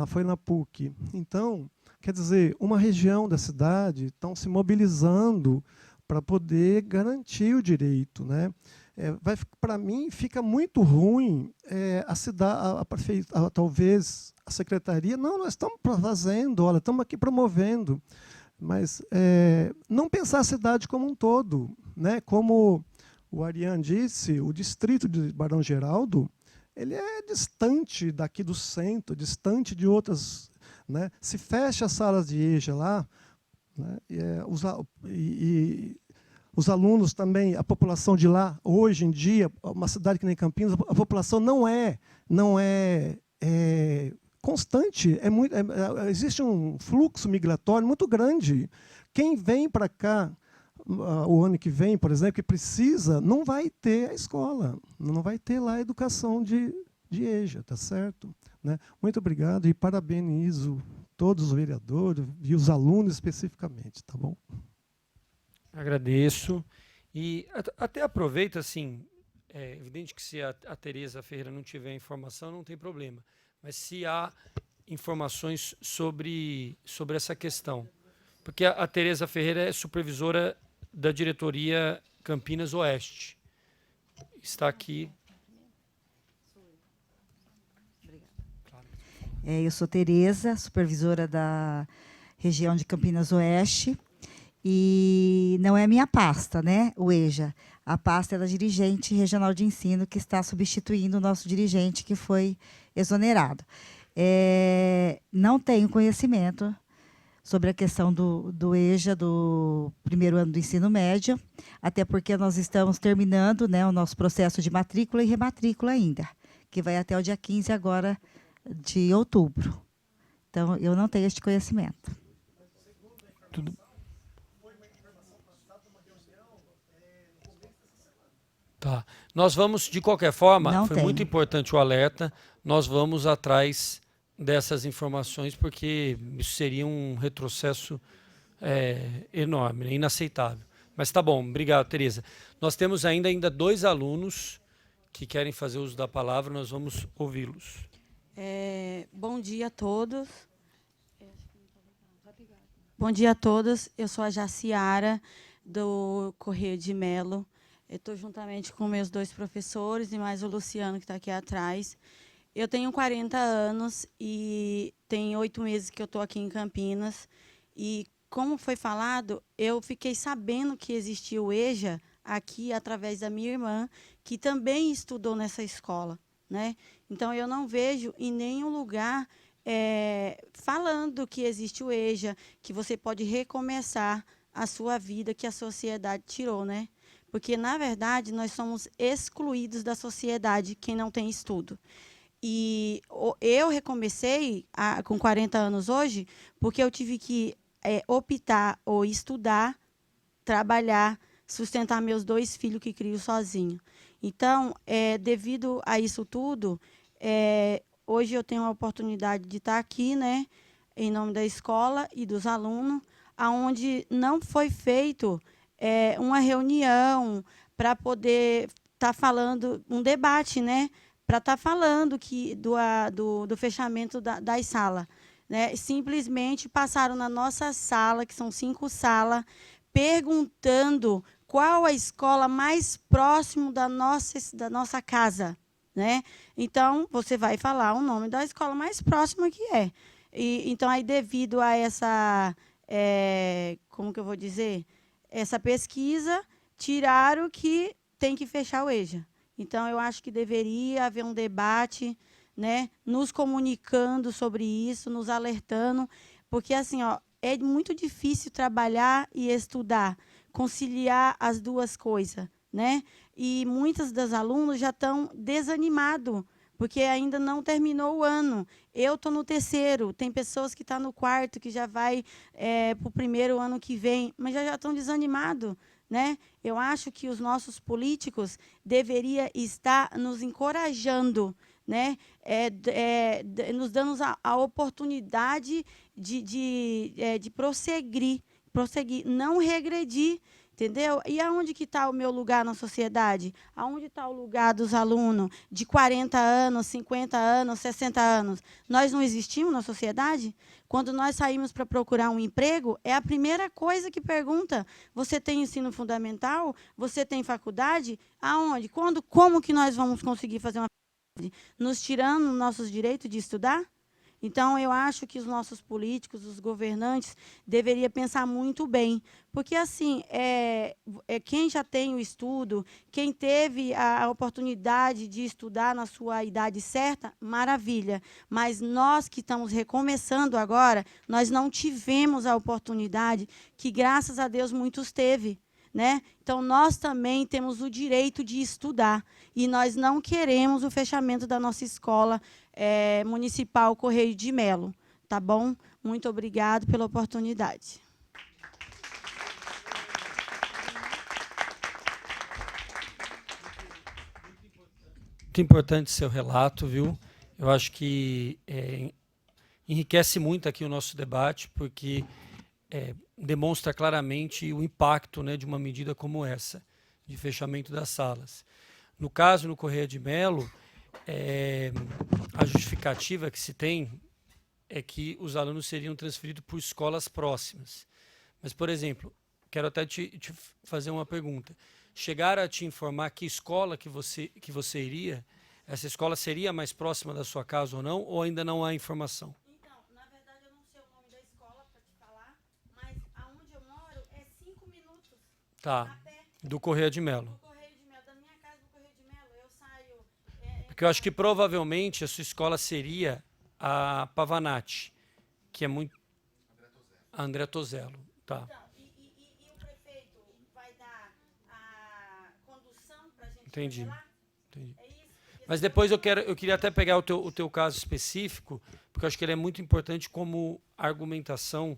Foi na PUC. Então, quer dizer, uma região da cidade estão se mobilizando para poder garantir o direito, né? Para mim, fica muito ruim a cidade, talvez a secretaria, não, nós estamos fazendo, olha, estamos aqui promovendo, mas não pensar a cidade como um todo, né? Como o Ariane disse, o distrito de Barão Geraldo, ele é distante daqui do centro, distante de outras, né? Se fecha as salas de EJA lá, né? Os alunos também, a população de lá, hoje em dia, uma cidade que nem Campinas, a população não é constante. Existe um fluxo migratório muito grande. Quem vem para cá, o ano que vem, por exemplo, que precisa, não vai ter a escola, não vai ter lá a educação de EJA, tá certo? Né? Muito obrigado e parabenizo todos os vereadores e os alunos especificamente, tá bom? Agradeço. E até aproveito, assim, é evidente que se a Tereza Ferreira não tiver informação, não tem problema. Mas se há informações sobre essa questão. Porque a Tereza Ferreira é supervisora da diretoria Campinas Oeste. Está aqui. Eu sou Tereza, supervisora da região de Campinas Oeste. E não é minha pasta, né, o EJA. A pasta é da dirigente regional de ensino, que está substituindo o nosso dirigente, que foi exonerado. Não tenho conhecimento sobre a questão do EJA, do primeiro ano do ensino médio, até porque nós estamos terminando, né, o nosso processo de matrícula e rematrícula ainda, que vai até o dia 15 agora de outubro. Então, eu não tenho este conhecimento. Tudo. Tá. Nós vamos, de qualquer forma, foi muito importante o alerta, nós vamos atrás dessas informações, porque isso seria um retrocesso enorme, né? Inaceitável. Mas tá bom, obrigado, Tereza. Nós temos ainda 2 alunos que querem fazer uso da palavra, nós vamos ouvi-los. Bom dia a todos. Bom dia a todos, eu sou a Jaciara, do Correio de Melo. Eu estou juntamente com meus 2 professores e mais o Luciano, que está aqui atrás. Eu tenho 40 anos e tem 8 meses que eu estou aqui em Campinas. E, como foi falado, eu fiquei sabendo que existia o EJA aqui através da minha irmã, que também estudou nessa escola, né? Então, eu não vejo em nenhum lugar falando que existe o EJA, que você pode recomeçar a sua vida que a sociedade tirou, né? Porque, na verdade, nós somos excluídos da sociedade, quem não tem estudo. E eu recomecei com 40 anos hoje, porque eu tive que optar ou estudar, trabalhar, sustentar meus 2 filhos que crio sozinho. Então, devido a isso tudo, hoje eu tenho a oportunidade de estar aqui, né, em nome da escola e dos alunos, onde não foi feito uma reunião para poder estar falando, um debate, né, para estar falando do fechamento das salas, né? Simplesmente passaram na nossa sala, que são 5 salas, perguntando qual a escola mais próxima da nossa casa, né? Então, você vai falar o nome da escola mais próxima que é. Então, aí, devido a essa, como que eu vou dizer, essa pesquisa, tiraram que tem que fechar o EJA. Então, eu acho que deveria haver um debate, né, nos comunicando sobre isso, nos alertando, porque assim, ó, é muito difícil trabalhar e estudar, conciliar as duas coisas, né? E muitas das alunos já estão desanimados, porque ainda não terminou o ano. Eu estou no terceiro, tem pessoas que estão no quarto, que já vai para o primeiro ano que vem, mas já estão desanimados, né? Eu acho que os nossos políticos deveriam estar nos encorajando, né? Nos dando a oportunidade de prosseguir, não regredir, entendeu? E aonde que está o meu lugar na sociedade? Aonde está o lugar dos alunos de 40 anos, 50 anos, 60 anos? Nós não existimos na sociedade? Quando nós saímos para procurar um emprego, é a primeira coisa que pergunta: você tem ensino fundamental? Você tem faculdade? Aonde? Quando? Como que nós vamos conseguir fazer uma faculdade? Nos tirando nossos direitos de estudar? Então, eu acho que os nossos políticos, os governantes, deveriam pensar muito bem. Porque, assim, quem já tem o estudo, quem teve a oportunidade de estudar na sua idade certa, maravilha. Mas nós que estamos recomeçando agora, nós não tivemos a oportunidade que, graças a Deus, muitos teve, né? Então, nós também temos o direito de estudar. E nós não queremos o fechamento da nossa escola municipal Correio de Melo. Tá bom? Muito obrigado pela oportunidade. Muito importante seu relato, viu? Eu acho que enriquece muito aqui o nosso debate, porque demonstra claramente o impacto, né, de uma medida como essa, de fechamento das salas. No caso, no Correia de Melo, a justificativa que se tem é que os alunos seriam transferidos por escolas próximas. Mas, por exemplo, quero até te fazer uma pergunta. Chegaram a te informar que escola que você iria? Essa escola seria mais próxima da sua casa ou não? Ou ainda não há informação? Então, na verdade, eu não sei o nome da escola para te falar, mas aonde eu moro é 5 minutos. Tá. Do Correia de Melo. Do Correio de Melo, da minha casa do Correio de Melo, eu saio... Porque eu acho que provavelmente a sua escola seria a Pavanati, que é muito... André Tozello. Tá. Então, e o prefeito vai dar a condução para a gente Entendi. lá? Entendi. É isso? Mas depois eu queria até pegar o teu caso específico, porque eu acho que ele é muito importante como argumentação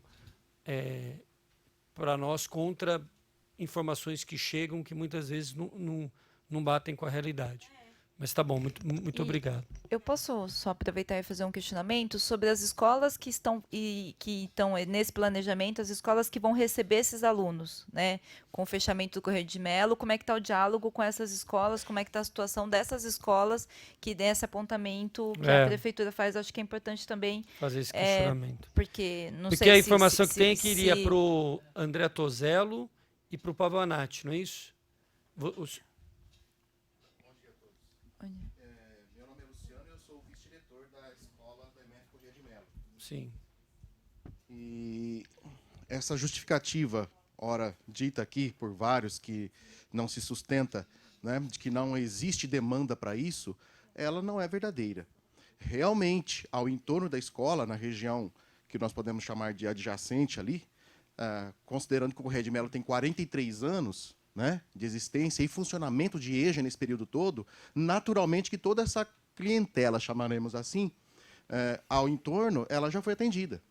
para nós contra informações que chegam que muitas vezes não batem com a realidade. Mas tá bom, muito obrigado. Eu posso só aproveitar e fazer um questionamento sobre as escolas que estão nesse planejamento, as escolas que vão receber esses alunos, né? Com o fechamento do Correio de Melo, como é que está o diálogo com essas escolas, como é que está a situação dessas escolas que tem esse apontamento que a prefeitura faz? Acho que é importante também fazer esse questionamento. Porque não porque sei a informação que tem é que iria para o André Tozello e para o Pavanati, não é isso? Meu nome é Luciano e eu sou o vice-diretor da escola da MF Correia de Melo. Sim. E essa justificativa, ora dita aqui por vários, que não se sustenta, né, de que não existe demanda para isso, ela não é verdadeira. Realmente, ao entorno da escola, na região que nós podemos chamar de adjacente ali, considerando que o Correia de Melo tem 43 anos, né, de existência e funcionamento de EJA nesse período todo, naturalmente que toda essa clientela, chamaremos assim, ao entorno, ela já foi atendida.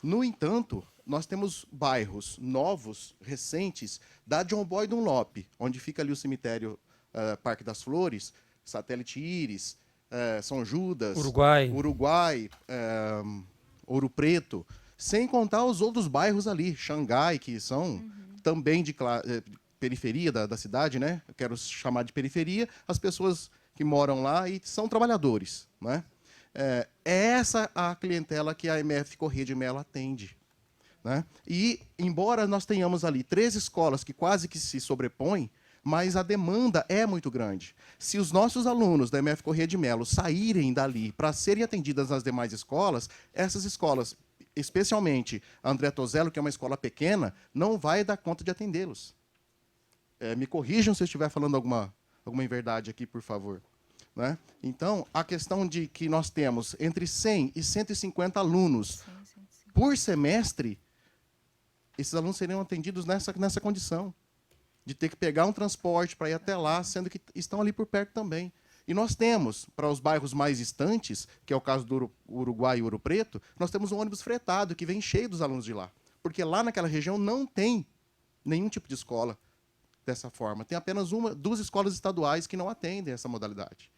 No entanto, nós temos bairros novos, recentes, da John Boy Dunlop, onde fica ali o cemitério Parque das Flores, Satélite Íris, São Judas, Uruguai, Ouro Preto, sem contar os outros bairros ali, Xangai, que são também de periferia da cidade, né? Eu quero chamar de periferia as pessoas que moram lá e são trabalhadores, né? É essa a clientela que a MF Correia de Melo atende, né? E, embora nós tenhamos ali 3 escolas que quase que se sobrepõem, mas a demanda é muito grande. Se os nossos alunos da MF Correia de Melo saírem dali para serem atendidas nas demais escolas, essas escolas, especialmente a André Tozello, que é uma escola pequena, não vai dar conta de atendê-los. Me corrijam se eu estiver falando alguma inverdade aqui, por favor. né? Então, a questão de que nós temos entre 100 e 150 alunos por semestre, esses alunos seriam atendidos nessa condição, de ter que pegar um transporte para ir até lá, sendo que estão ali por perto também. E nós temos, para os bairros mais distantes, que é o caso do Uruguai e Ouro Preto, nós temos um ônibus fretado que vem cheio dos alunos de lá. Porque lá naquela região não tem nenhum tipo de escola dessa forma. Tem apenas duas escolas estaduais que não atendem essa modalidade.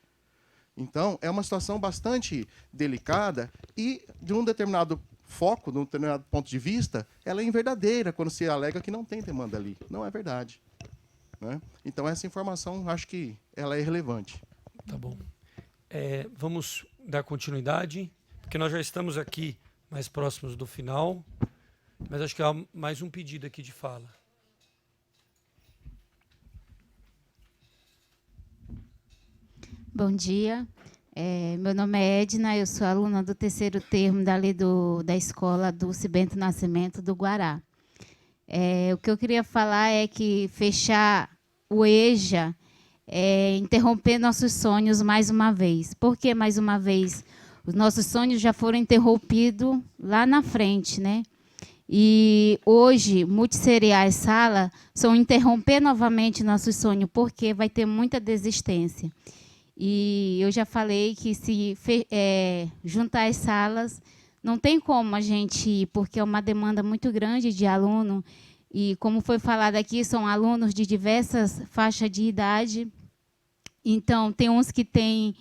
Então, é uma situação bastante delicada e, de um determinado foco, de um determinado ponto de vista, ela é inverdadeira quando se alega que não tem demanda ali. Não é verdade, né? Então, essa informação, acho que ela é irrelevante. Tá bom. Vamos dar continuidade, porque nós já estamos aqui mais próximos do final, mas acho que há mais um pedido aqui de fala. Bom dia, meu nome é Edna, eu sou aluna do 3º termo da escola Dulce Bento Nascimento do Guará. O que eu queria falar é que fechar o EJA é interromper nossos sonhos mais uma vez. Por que mais uma vez? Os nossos sonhos já foram interrompidos lá na frente, né? E hoje, multisseriais sala são interromper novamente nossos sonhos, porque vai ter muita desistência. E eu já falei que se juntar as salas, não tem como a gente ir, porque é uma demanda muito grande de aluno. E, como foi falado aqui, são alunos de diversas faixas de idade. Então, tem uns que têm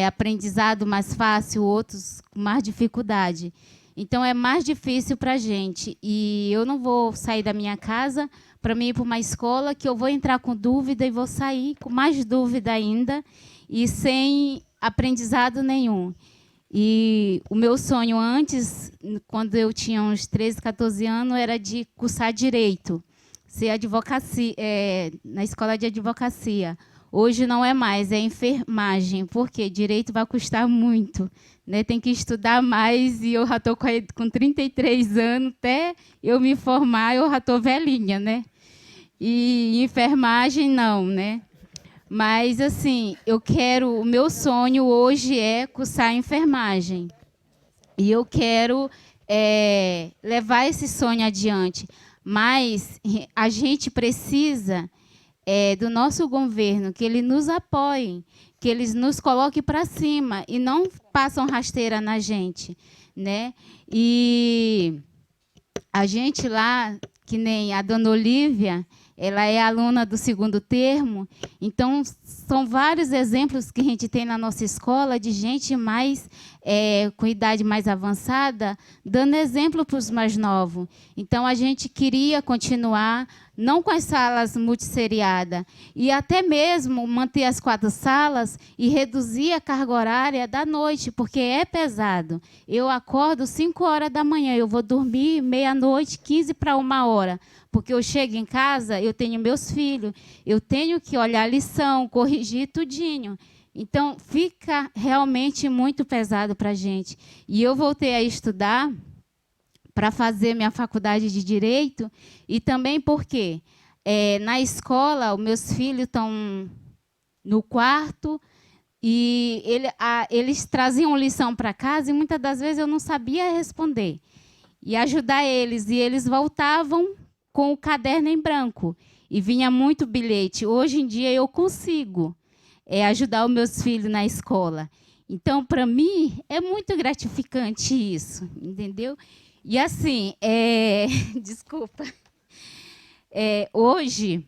aprendizado mais fácil, outros com mais dificuldade. Então, é mais difícil para a gente. E eu não vou sair da minha casa para mim ir para uma escola que eu vou entrar com dúvida e vou sair com mais dúvida ainda e sem aprendizado nenhum. E o meu sonho antes, quando eu tinha uns 13, 14 anos, era de cursar direito, ser advocacia, na escola de advocacia. Hoje não é mais, é enfermagem, porque direito vai custar muito, né? Tem que estudar mais e eu já estou com 33 anos, até eu me formar, eu já estou velhinha, né? E enfermagem não, né? Mas, assim, o meu sonho hoje é cursar enfermagem. E eu quero levar esse sonho adiante. Mas a gente precisa do nosso governo, que ele nos apoie, que eles nos coloquem para cima e não passam rasteira na gente, né? E a gente lá, que nem a dona Olívia, ela é aluna do 2º termo, então são vários exemplos que a gente tem na nossa escola de gente mais com idade mais avançada, dando exemplo para os mais novos. Então, a gente queria continuar, não com as salas multisseriadas, e até mesmo manter as 4 salas e reduzir a carga horária da noite, porque é pesado. Eu acordo 5 horas da manhã, eu vou dormir meia-noite, 15 para 1 hora, porque eu chego em casa, eu tenho meus filhos, eu tenho que olhar a lição, corrigir tudinho. Então, fica realmente muito pesado para a gente. E eu voltei a estudar para fazer minha faculdade de Direito, e também porque na escola, os meus filhos estão no quarto, e eles traziam lição para casa, e muitas das vezes eu não sabia responder. E ajudar eles, e eles voltavam com o caderno em branco, e vinha muito bilhete. Hoje em dia eu consigo ajudar os meus filhos na escola. Então, para mim, é muito gratificante isso, entendeu? E assim, desculpa, hoje,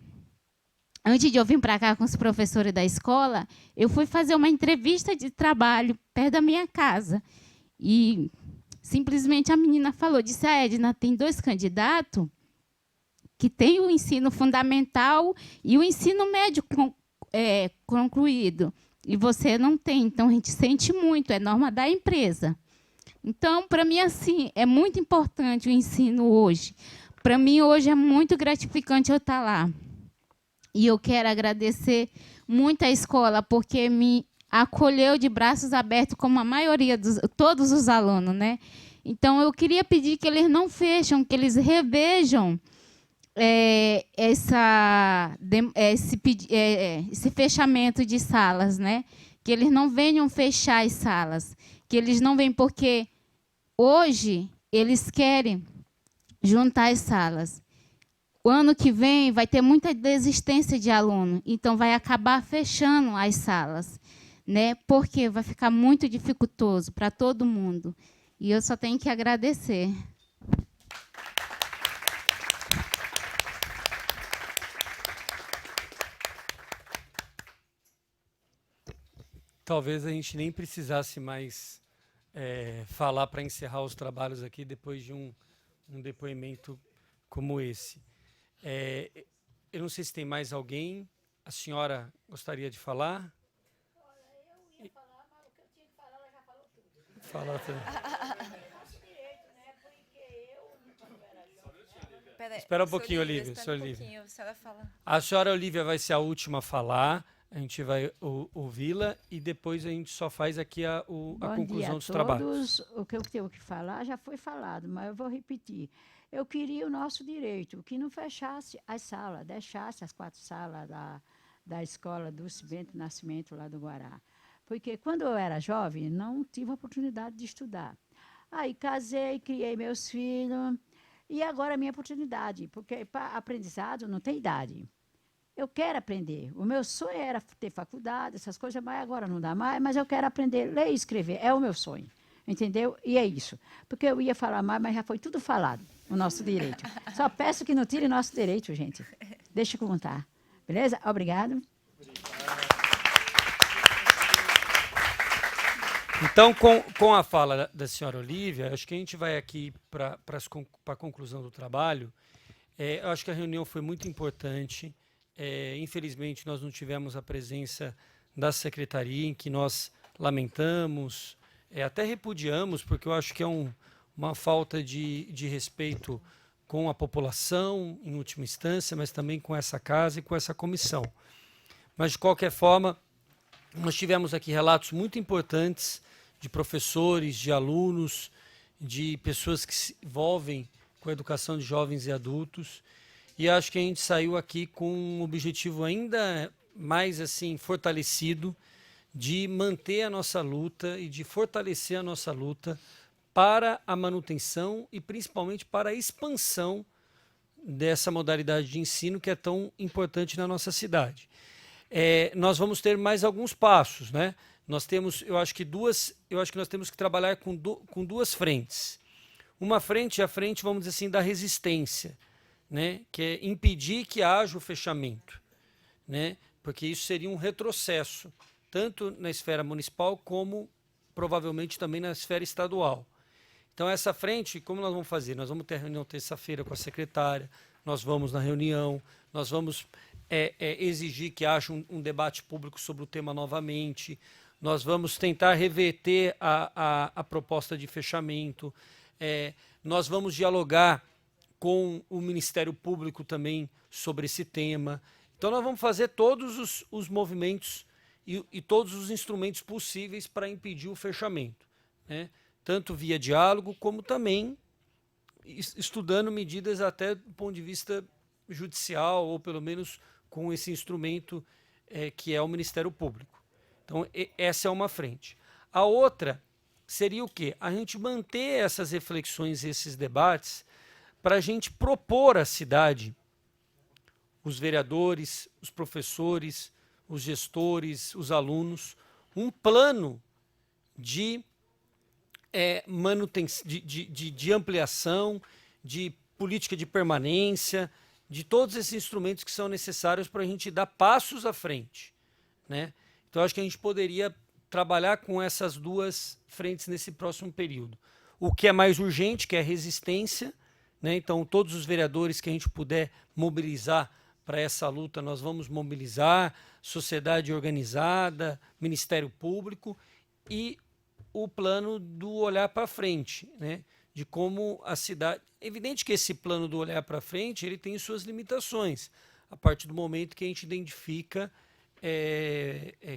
antes de eu vir para cá com os professores da escola, eu fui fazer uma entrevista de trabalho perto da minha casa. E simplesmente a menina falou, disse, Edna, tem 2 candidatos que têm o ensino fundamental e o ensino médio concluído. E você não tem, então a gente sente muito, é norma da empresa. Então, para mim, assim, é muito importante o ensino hoje. Para mim, hoje é muito gratificante eu estar lá. E eu quero agradecer muito à escola, porque me acolheu de braços abertos, como a maioria todos os alunos, né? Então, eu queria pedir que eles não fecham, que eles revejam esse fechamento de salas, né? que eles não venham fechar as salas, que eles não venham, porque hoje eles querem juntar as salas. O ano que vem vai ter muita desistência de aluno, então vai acabar fechando as salas, né? Porque vai ficar muito dificultoso para todo mundo. E eu só tenho que agradecer. Talvez a gente nem precisasse mais falar para encerrar os trabalhos aqui depois de um depoimento como esse. Eu não sei se tem mais alguém. A senhora gostaria de falar? Eu ia falar, mas o que eu tinha que falar, ela já falou tudo. Fala tudo. Espera um pouquinho, Olívia. A senhora Olívia vai ser a última a falar. A gente vai ouvi-la e depois a gente só faz aqui a conclusão dos trabalhos. O que eu tenho que falar já foi falado, mas eu vou repetir. Eu queria o nosso direito, que não fechasse as salas, deixasse as 4 salas da escola do Bento Nascimento lá do Guará. Porque quando eu era jovem, não tive a oportunidade de estudar. Aí casei, criei meus filhos, e agora é a minha oportunidade, porque para aprendizado não tem idade. Eu quero aprender. O meu sonho era ter faculdade, essas coisas, mas agora não dá mais, mas eu quero aprender a ler e escrever. É o meu sonho. Entendeu? E é isso. Porque eu ia falar mais, mas já foi tudo falado, o nosso direito. Só peço que não tire nosso direito, gente. Deixa eu contar. Beleza? Obrigado. Então, com a fala da senhora Olívia, acho que a gente vai aqui para a conclusão do trabalho. Eu acho que a reunião foi muito importante. Infelizmente, nós não tivemos a presença da secretaria, em que nós lamentamos, até repudiamos, porque eu acho que é uma falta de respeito com a população, em última instância, mas também com essa casa e com essa comissão. Mas, de qualquer forma, nós tivemos aqui relatos muito importantes de professores, de alunos, de pessoas que se envolvem com a educação de jovens e adultos. E acho que a gente saiu aqui com um objetivo ainda mais assim fortalecido de manter a nossa luta e de fortalecer a nossa luta para a manutenção e principalmente para a expansão dessa modalidade de ensino que é tão importante na nossa cidade. Nós vamos ter mais alguns passos, né? Nós temos, eu acho que nós temos que trabalhar com duas frentes. Uma frente é a frente, vamos dizer assim, da resistência, né? Que é impedir que haja o fechamento, né? Porque isso seria um retrocesso, tanto na esfera municipal como provavelmente também na esfera estadual. Então, essa frente, como nós vamos fazer? Nós vamos ter reunião terça-feira com a secretária, nós vamos na reunião, nós vamos exigir que haja um debate público sobre o tema novamente, nós vamos tentar reverter a proposta de fechamento, nós vamos dialogar com o Ministério Público também sobre esse tema. Então, nós vamos fazer todos os movimentos e todos os instrumentos possíveis para impedir o fechamento, né? Tanto via diálogo, como também estudando medidas até do ponto de vista judicial, ou pelo menos com esse instrumento que é o Ministério Público. Então, essa é uma frente. A outra seria o quê? A gente manter essas reflexões, esses debates, para a gente propor à cidade, os vereadores, os professores, os gestores, os alunos, um plano de manutenção, de ampliação, de política de permanência, de todos esses instrumentos que são necessários para a gente dar passos à frente, né? Então, acho que a gente poderia trabalhar com essas duas frentes nesse próximo período. O que é mais urgente, que é a resistência, né? Então, todos os vereadores que a gente puder mobilizar para essa luta, nós vamos mobilizar, sociedade organizada, Ministério Público, e o plano do olhar para frente, né? De como a cidade... É evidente que esse plano do olhar para frente ele tem suas limitações, a partir do momento que a gente identifica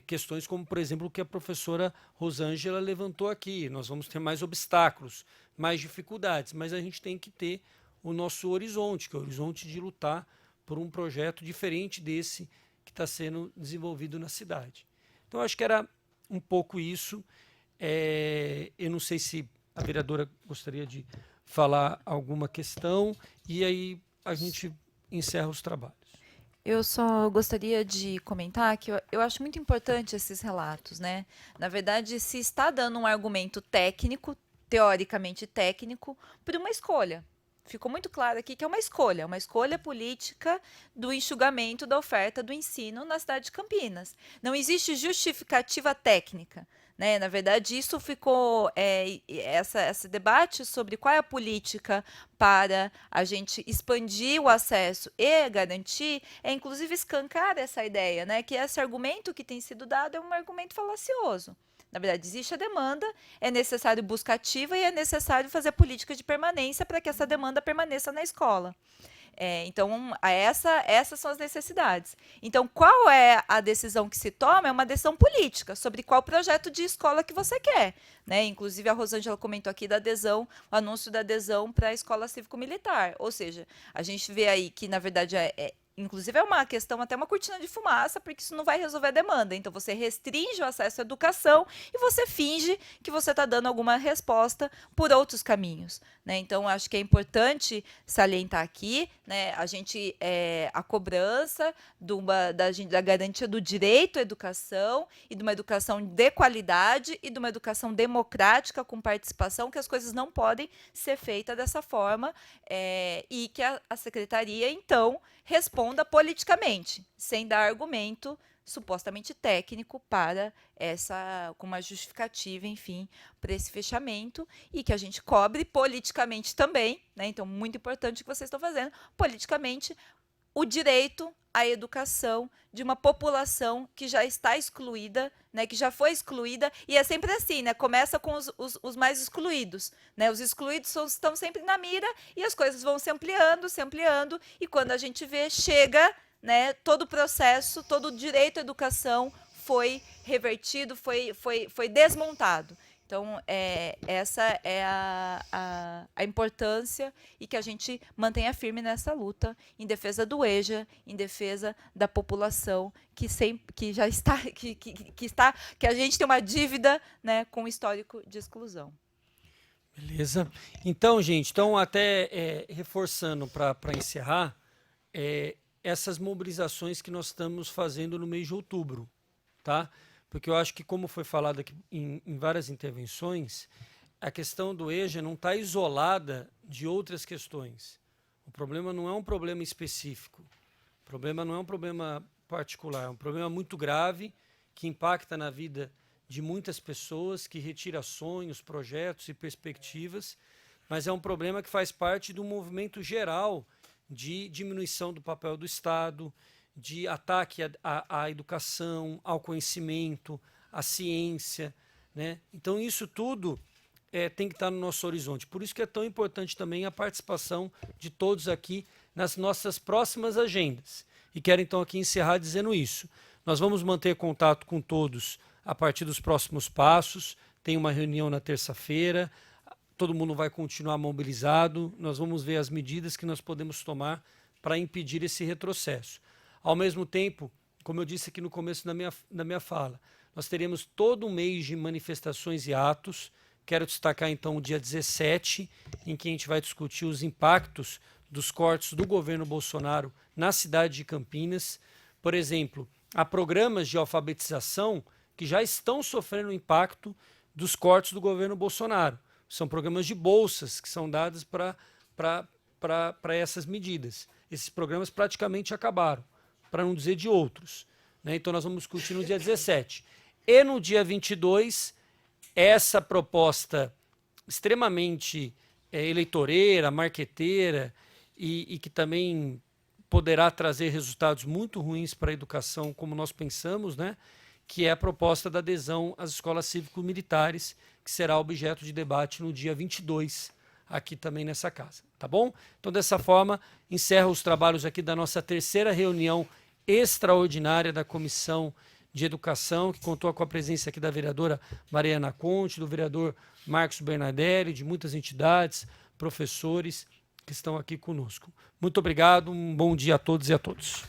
questões como, por exemplo, o que a professora Rosângela levantou aqui. Nós vamos ter mais obstáculos, mais dificuldades, mas a gente tem que ter o nosso horizonte, que é o horizonte de lutar por um projeto diferente desse que está sendo desenvolvido na cidade. Então, acho que era um pouco isso. Eu não sei se a vereadora gostaria de falar alguma questão, e aí a gente encerra os trabalhos. Eu só gostaria de comentar que eu acho muito importante esses relatos, né? Na verdade, se está dando um argumento técnico, teoricamente técnico, por uma escolha. Ficou muito claro aqui que é uma escolha política do enxugamento da oferta do ensino na cidade de Campinas. Não existe justificativa técnica, né? Na verdade, isso ficou, esse debate sobre qual é a política para a gente expandir o acesso e garantir, inclusive escancar essa ideia, né? Que esse argumento que tem sido dado é um argumento falacioso. Na verdade, existe a demanda, é necessário busca ativa e é necessário fazer política de permanência para que essa demanda permaneça na escola. Então, essas são as necessidades. Então, qual é a decisão que se toma? É uma decisão política sobre qual projeto de escola que você quer, né? Inclusive, a Rosângela comentou aqui da adesão, o anúncio da adesão para a escola cívico-militar. Ou seja, a gente vê aí que, na verdade, inclusive é uma questão, até uma cortina de fumaça, porque isso não vai resolver a demanda. Então, você restringe o acesso à educação e você finge que você está dando alguma resposta por outros caminhos, né? Então, acho que é importante salientar aqui, né, a cobrança da garantia do direito à educação e de uma educação de qualidade e de uma educação democrática com participação, que as coisas não podem ser feitas dessa forma, e que a secretaria, então, responda politicamente, sem dar argumento supostamente técnico para com uma justificativa, enfim, para esse fechamento, e que a gente cobre politicamente também, né? Então, muito importante o que vocês estão fazendo, politicamente, o direito à educação de uma população que já está excluída, né, que já foi excluída, e é sempre assim, né, começa com os mais excluídos, né, os excluídos estão sempre na mira, e as coisas vão se ampliando, e quando a gente vê, chega, né, todo o processo, todo o direito à educação foi revertido, foi desmontado. Então, essa é a importância, e que a gente mantenha firme nessa luta em defesa do EJA, em defesa da população que já está, que a gente tem uma dívida, né, com o histórico de exclusão. Beleza. Então, gente, até reforçando para encerrar, essas mobilizações que nós estamos fazendo no mês de outubro, tá? Porque eu acho que, como foi falado aqui em várias intervenções, a questão do EJA não está isolada de outras questões. O problema não é um problema específico, o problema não é um problema particular, é um problema muito grave que impacta na vida de muitas pessoas, que retira sonhos, projetos e perspectivas, mas é um problema que faz parte do movimento geral de diminuição do papel do Estado, de ataque à educação, ao conhecimento, à ciência, né? Então, isso tudo tem que estar no nosso horizonte. Por isso que é tão importante também a participação de todos aqui nas nossas próximas agendas. E quero, então, aqui encerrar dizendo isso. Nós vamos manter contato com todos a partir dos próximos passos. Tem uma reunião na terça-feira, todo mundo vai continuar mobilizado, nós vamos ver as medidas que nós podemos tomar para impedir esse retrocesso. Ao mesmo tempo, como eu disse aqui no começo da minha fala, nós teremos todo um mês de manifestações e atos. Quero destacar, então, o dia 17, em que a gente vai discutir os impactos dos cortes do governo Bolsonaro na cidade de Campinas. Por exemplo, há programas de alfabetização que já estão sofrendo o impacto dos cortes do governo Bolsonaro. São programas de bolsas que são dadas para essas medidas. Esses programas praticamente acabaram, para não dizer de outros, né? Então, nós vamos discutir no dia 17. E no dia 22, essa proposta extremamente eleitoreira, marqueteira, e que também poderá trazer resultados muito ruins para a educação, como nós pensamos, né? Que é a proposta da adesão às escolas cívico-militares, que será objeto de debate no dia 22, aqui também nessa casa, tá bom? Então, dessa forma, encerro os trabalhos aqui da nossa terceira reunião extraordinária da Comissão de Educação, que contou com a presença aqui da vereadora Mariana Conte, do vereador Marcos Bernadelli, de muitas entidades, professores que estão aqui conosco. Muito obrigado, um bom dia a todos e a todos.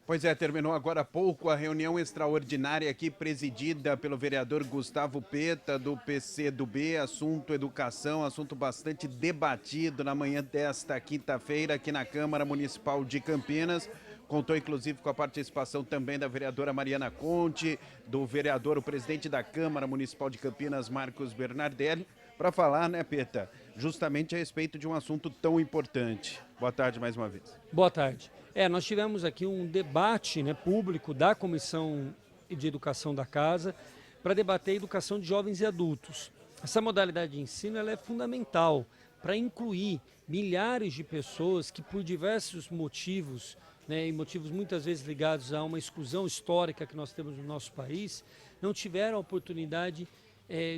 Pois é, terminou agora há pouco a reunião extraordinária aqui presidida pelo vereador Gustavo Peta, do PCdoB, assunto educação, assunto bastante debatido na manhã desta quinta-feira aqui na Câmara Municipal de Campinas. Contou inclusive com a participação também da vereadora Mariana Conte, do vereador, o presidente da Câmara Municipal de Campinas, Marcos Bernardelli, para falar, né, Peta, justamente a respeito de um assunto tão importante. Boa tarde mais uma vez. Boa tarde. Nós tivemos aqui um debate, né, público da Comissão de Educação da Casa para debater a educação de jovens e adultos. Essa modalidade de ensino ela é fundamental para incluir milhares de pessoas que por diversos motivos, né, e motivos muitas vezes ligados a uma exclusão histórica que nós temos no nosso país, não tiveram a oportunidade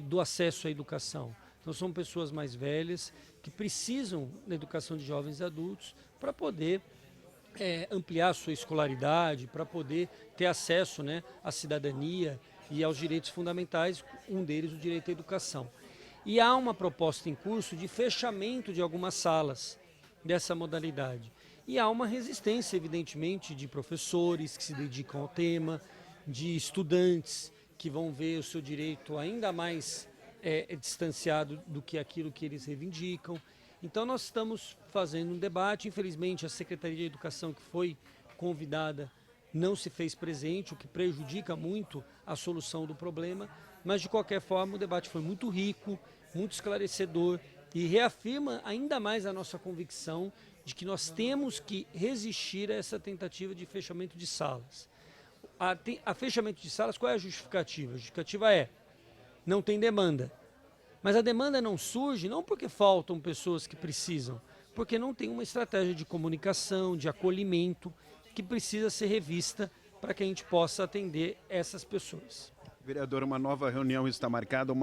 do acesso à educação. Então são pessoas mais velhas que precisam da educação de jovens e adultos para poder ampliar a sua escolaridade, para poder ter acesso, né, à cidadania e aos direitos fundamentais, um deles o direito à educação. E há uma proposta em curso de fechamento de algumas salas dessa modalidade. E há uma resistência, evidentemente, de professores que se dedicam ao tema, de estudantes que vão ver o seu direito ainda mais distanciado do que aquilo que eles reivindicam. Então nós estamos fazendo um debate, infelizmente a Secretaria de Educação que foi convidada não se fez presente, o que prejudica muito a solução do problema, mas de qualquer forma o debate foi muito rico, muito esclarecedor e reafirma ainda mais a nossa convicção de que nós temos que resistir a essa tentativa de fechamento de salas. A fechamento de salas, qual é a justificativa? A justificativa não tem demanda. Mas a demanda não surge não porque faltam pessoas que precisam, porque não tem uma estratégia de comunicação, de acolhimento, que precisa ser revista para que a gente possa atender essas pessoas. Vereador, uma reunião está marcada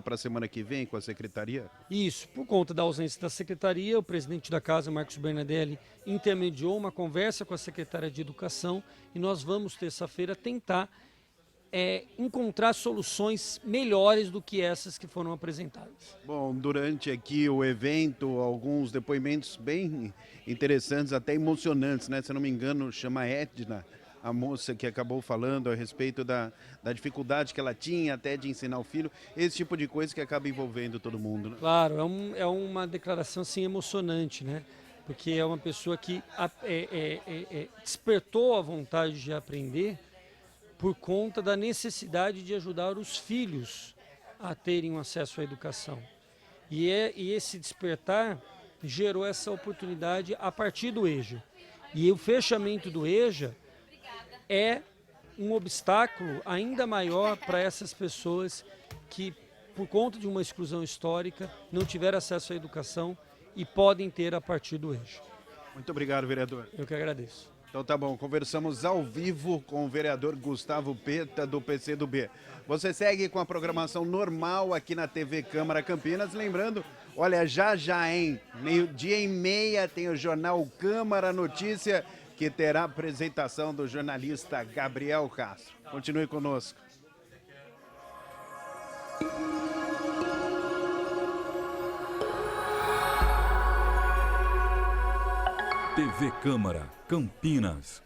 para a semana que vem com a Secretaria? Isso, por conta da ausência da Secretaria, o presidente da Casa, Marcos Bernardelli, intermediou uma conversa com a Secretária de Educação e nós vamos, terça-feira, tentar encontrar soluções melhores do que essas que foram apresentadas. Bom, durante aqui o evento, alguns depoimentos bem interessantes, até emocionantes, né? Se eu não me engano, chama Edna, a moça que acabou falando a respeito da dificuldade que ela tinha até de ensinar o filho, esse tipo de coisa que acaba envolvendo todo mundo, né? Claro, é uma declaração assim, emocionante, né? Porque é uma pessoa que despertou a vontade de aprender por conta da necessidade de ajudar os filhos a terem um acesso à educação. E esse despertar gerou essa oportunidade a partir do EJA. E o fechamento do EJA é um obstáculo ainda maior para essas pessoas que, por conta de uma exclusão histórica, não tiveram acesso à educação e podem ter a partir do EJA. Muito obrigado, vereador. Eu que agradeço. Então tá bom, conversamos ao vivo com o vereador Gustavo Peta, do PCdoB. Você segue com a programação normal aqui na TV Câmara Campinas. Lembrando, olha, já, hein? 12h30 tem o jornal Câmara Notícia, que terá a apresentação do jornalista Gabriel Castro. Continue conosco. TV Câmara, Campinas.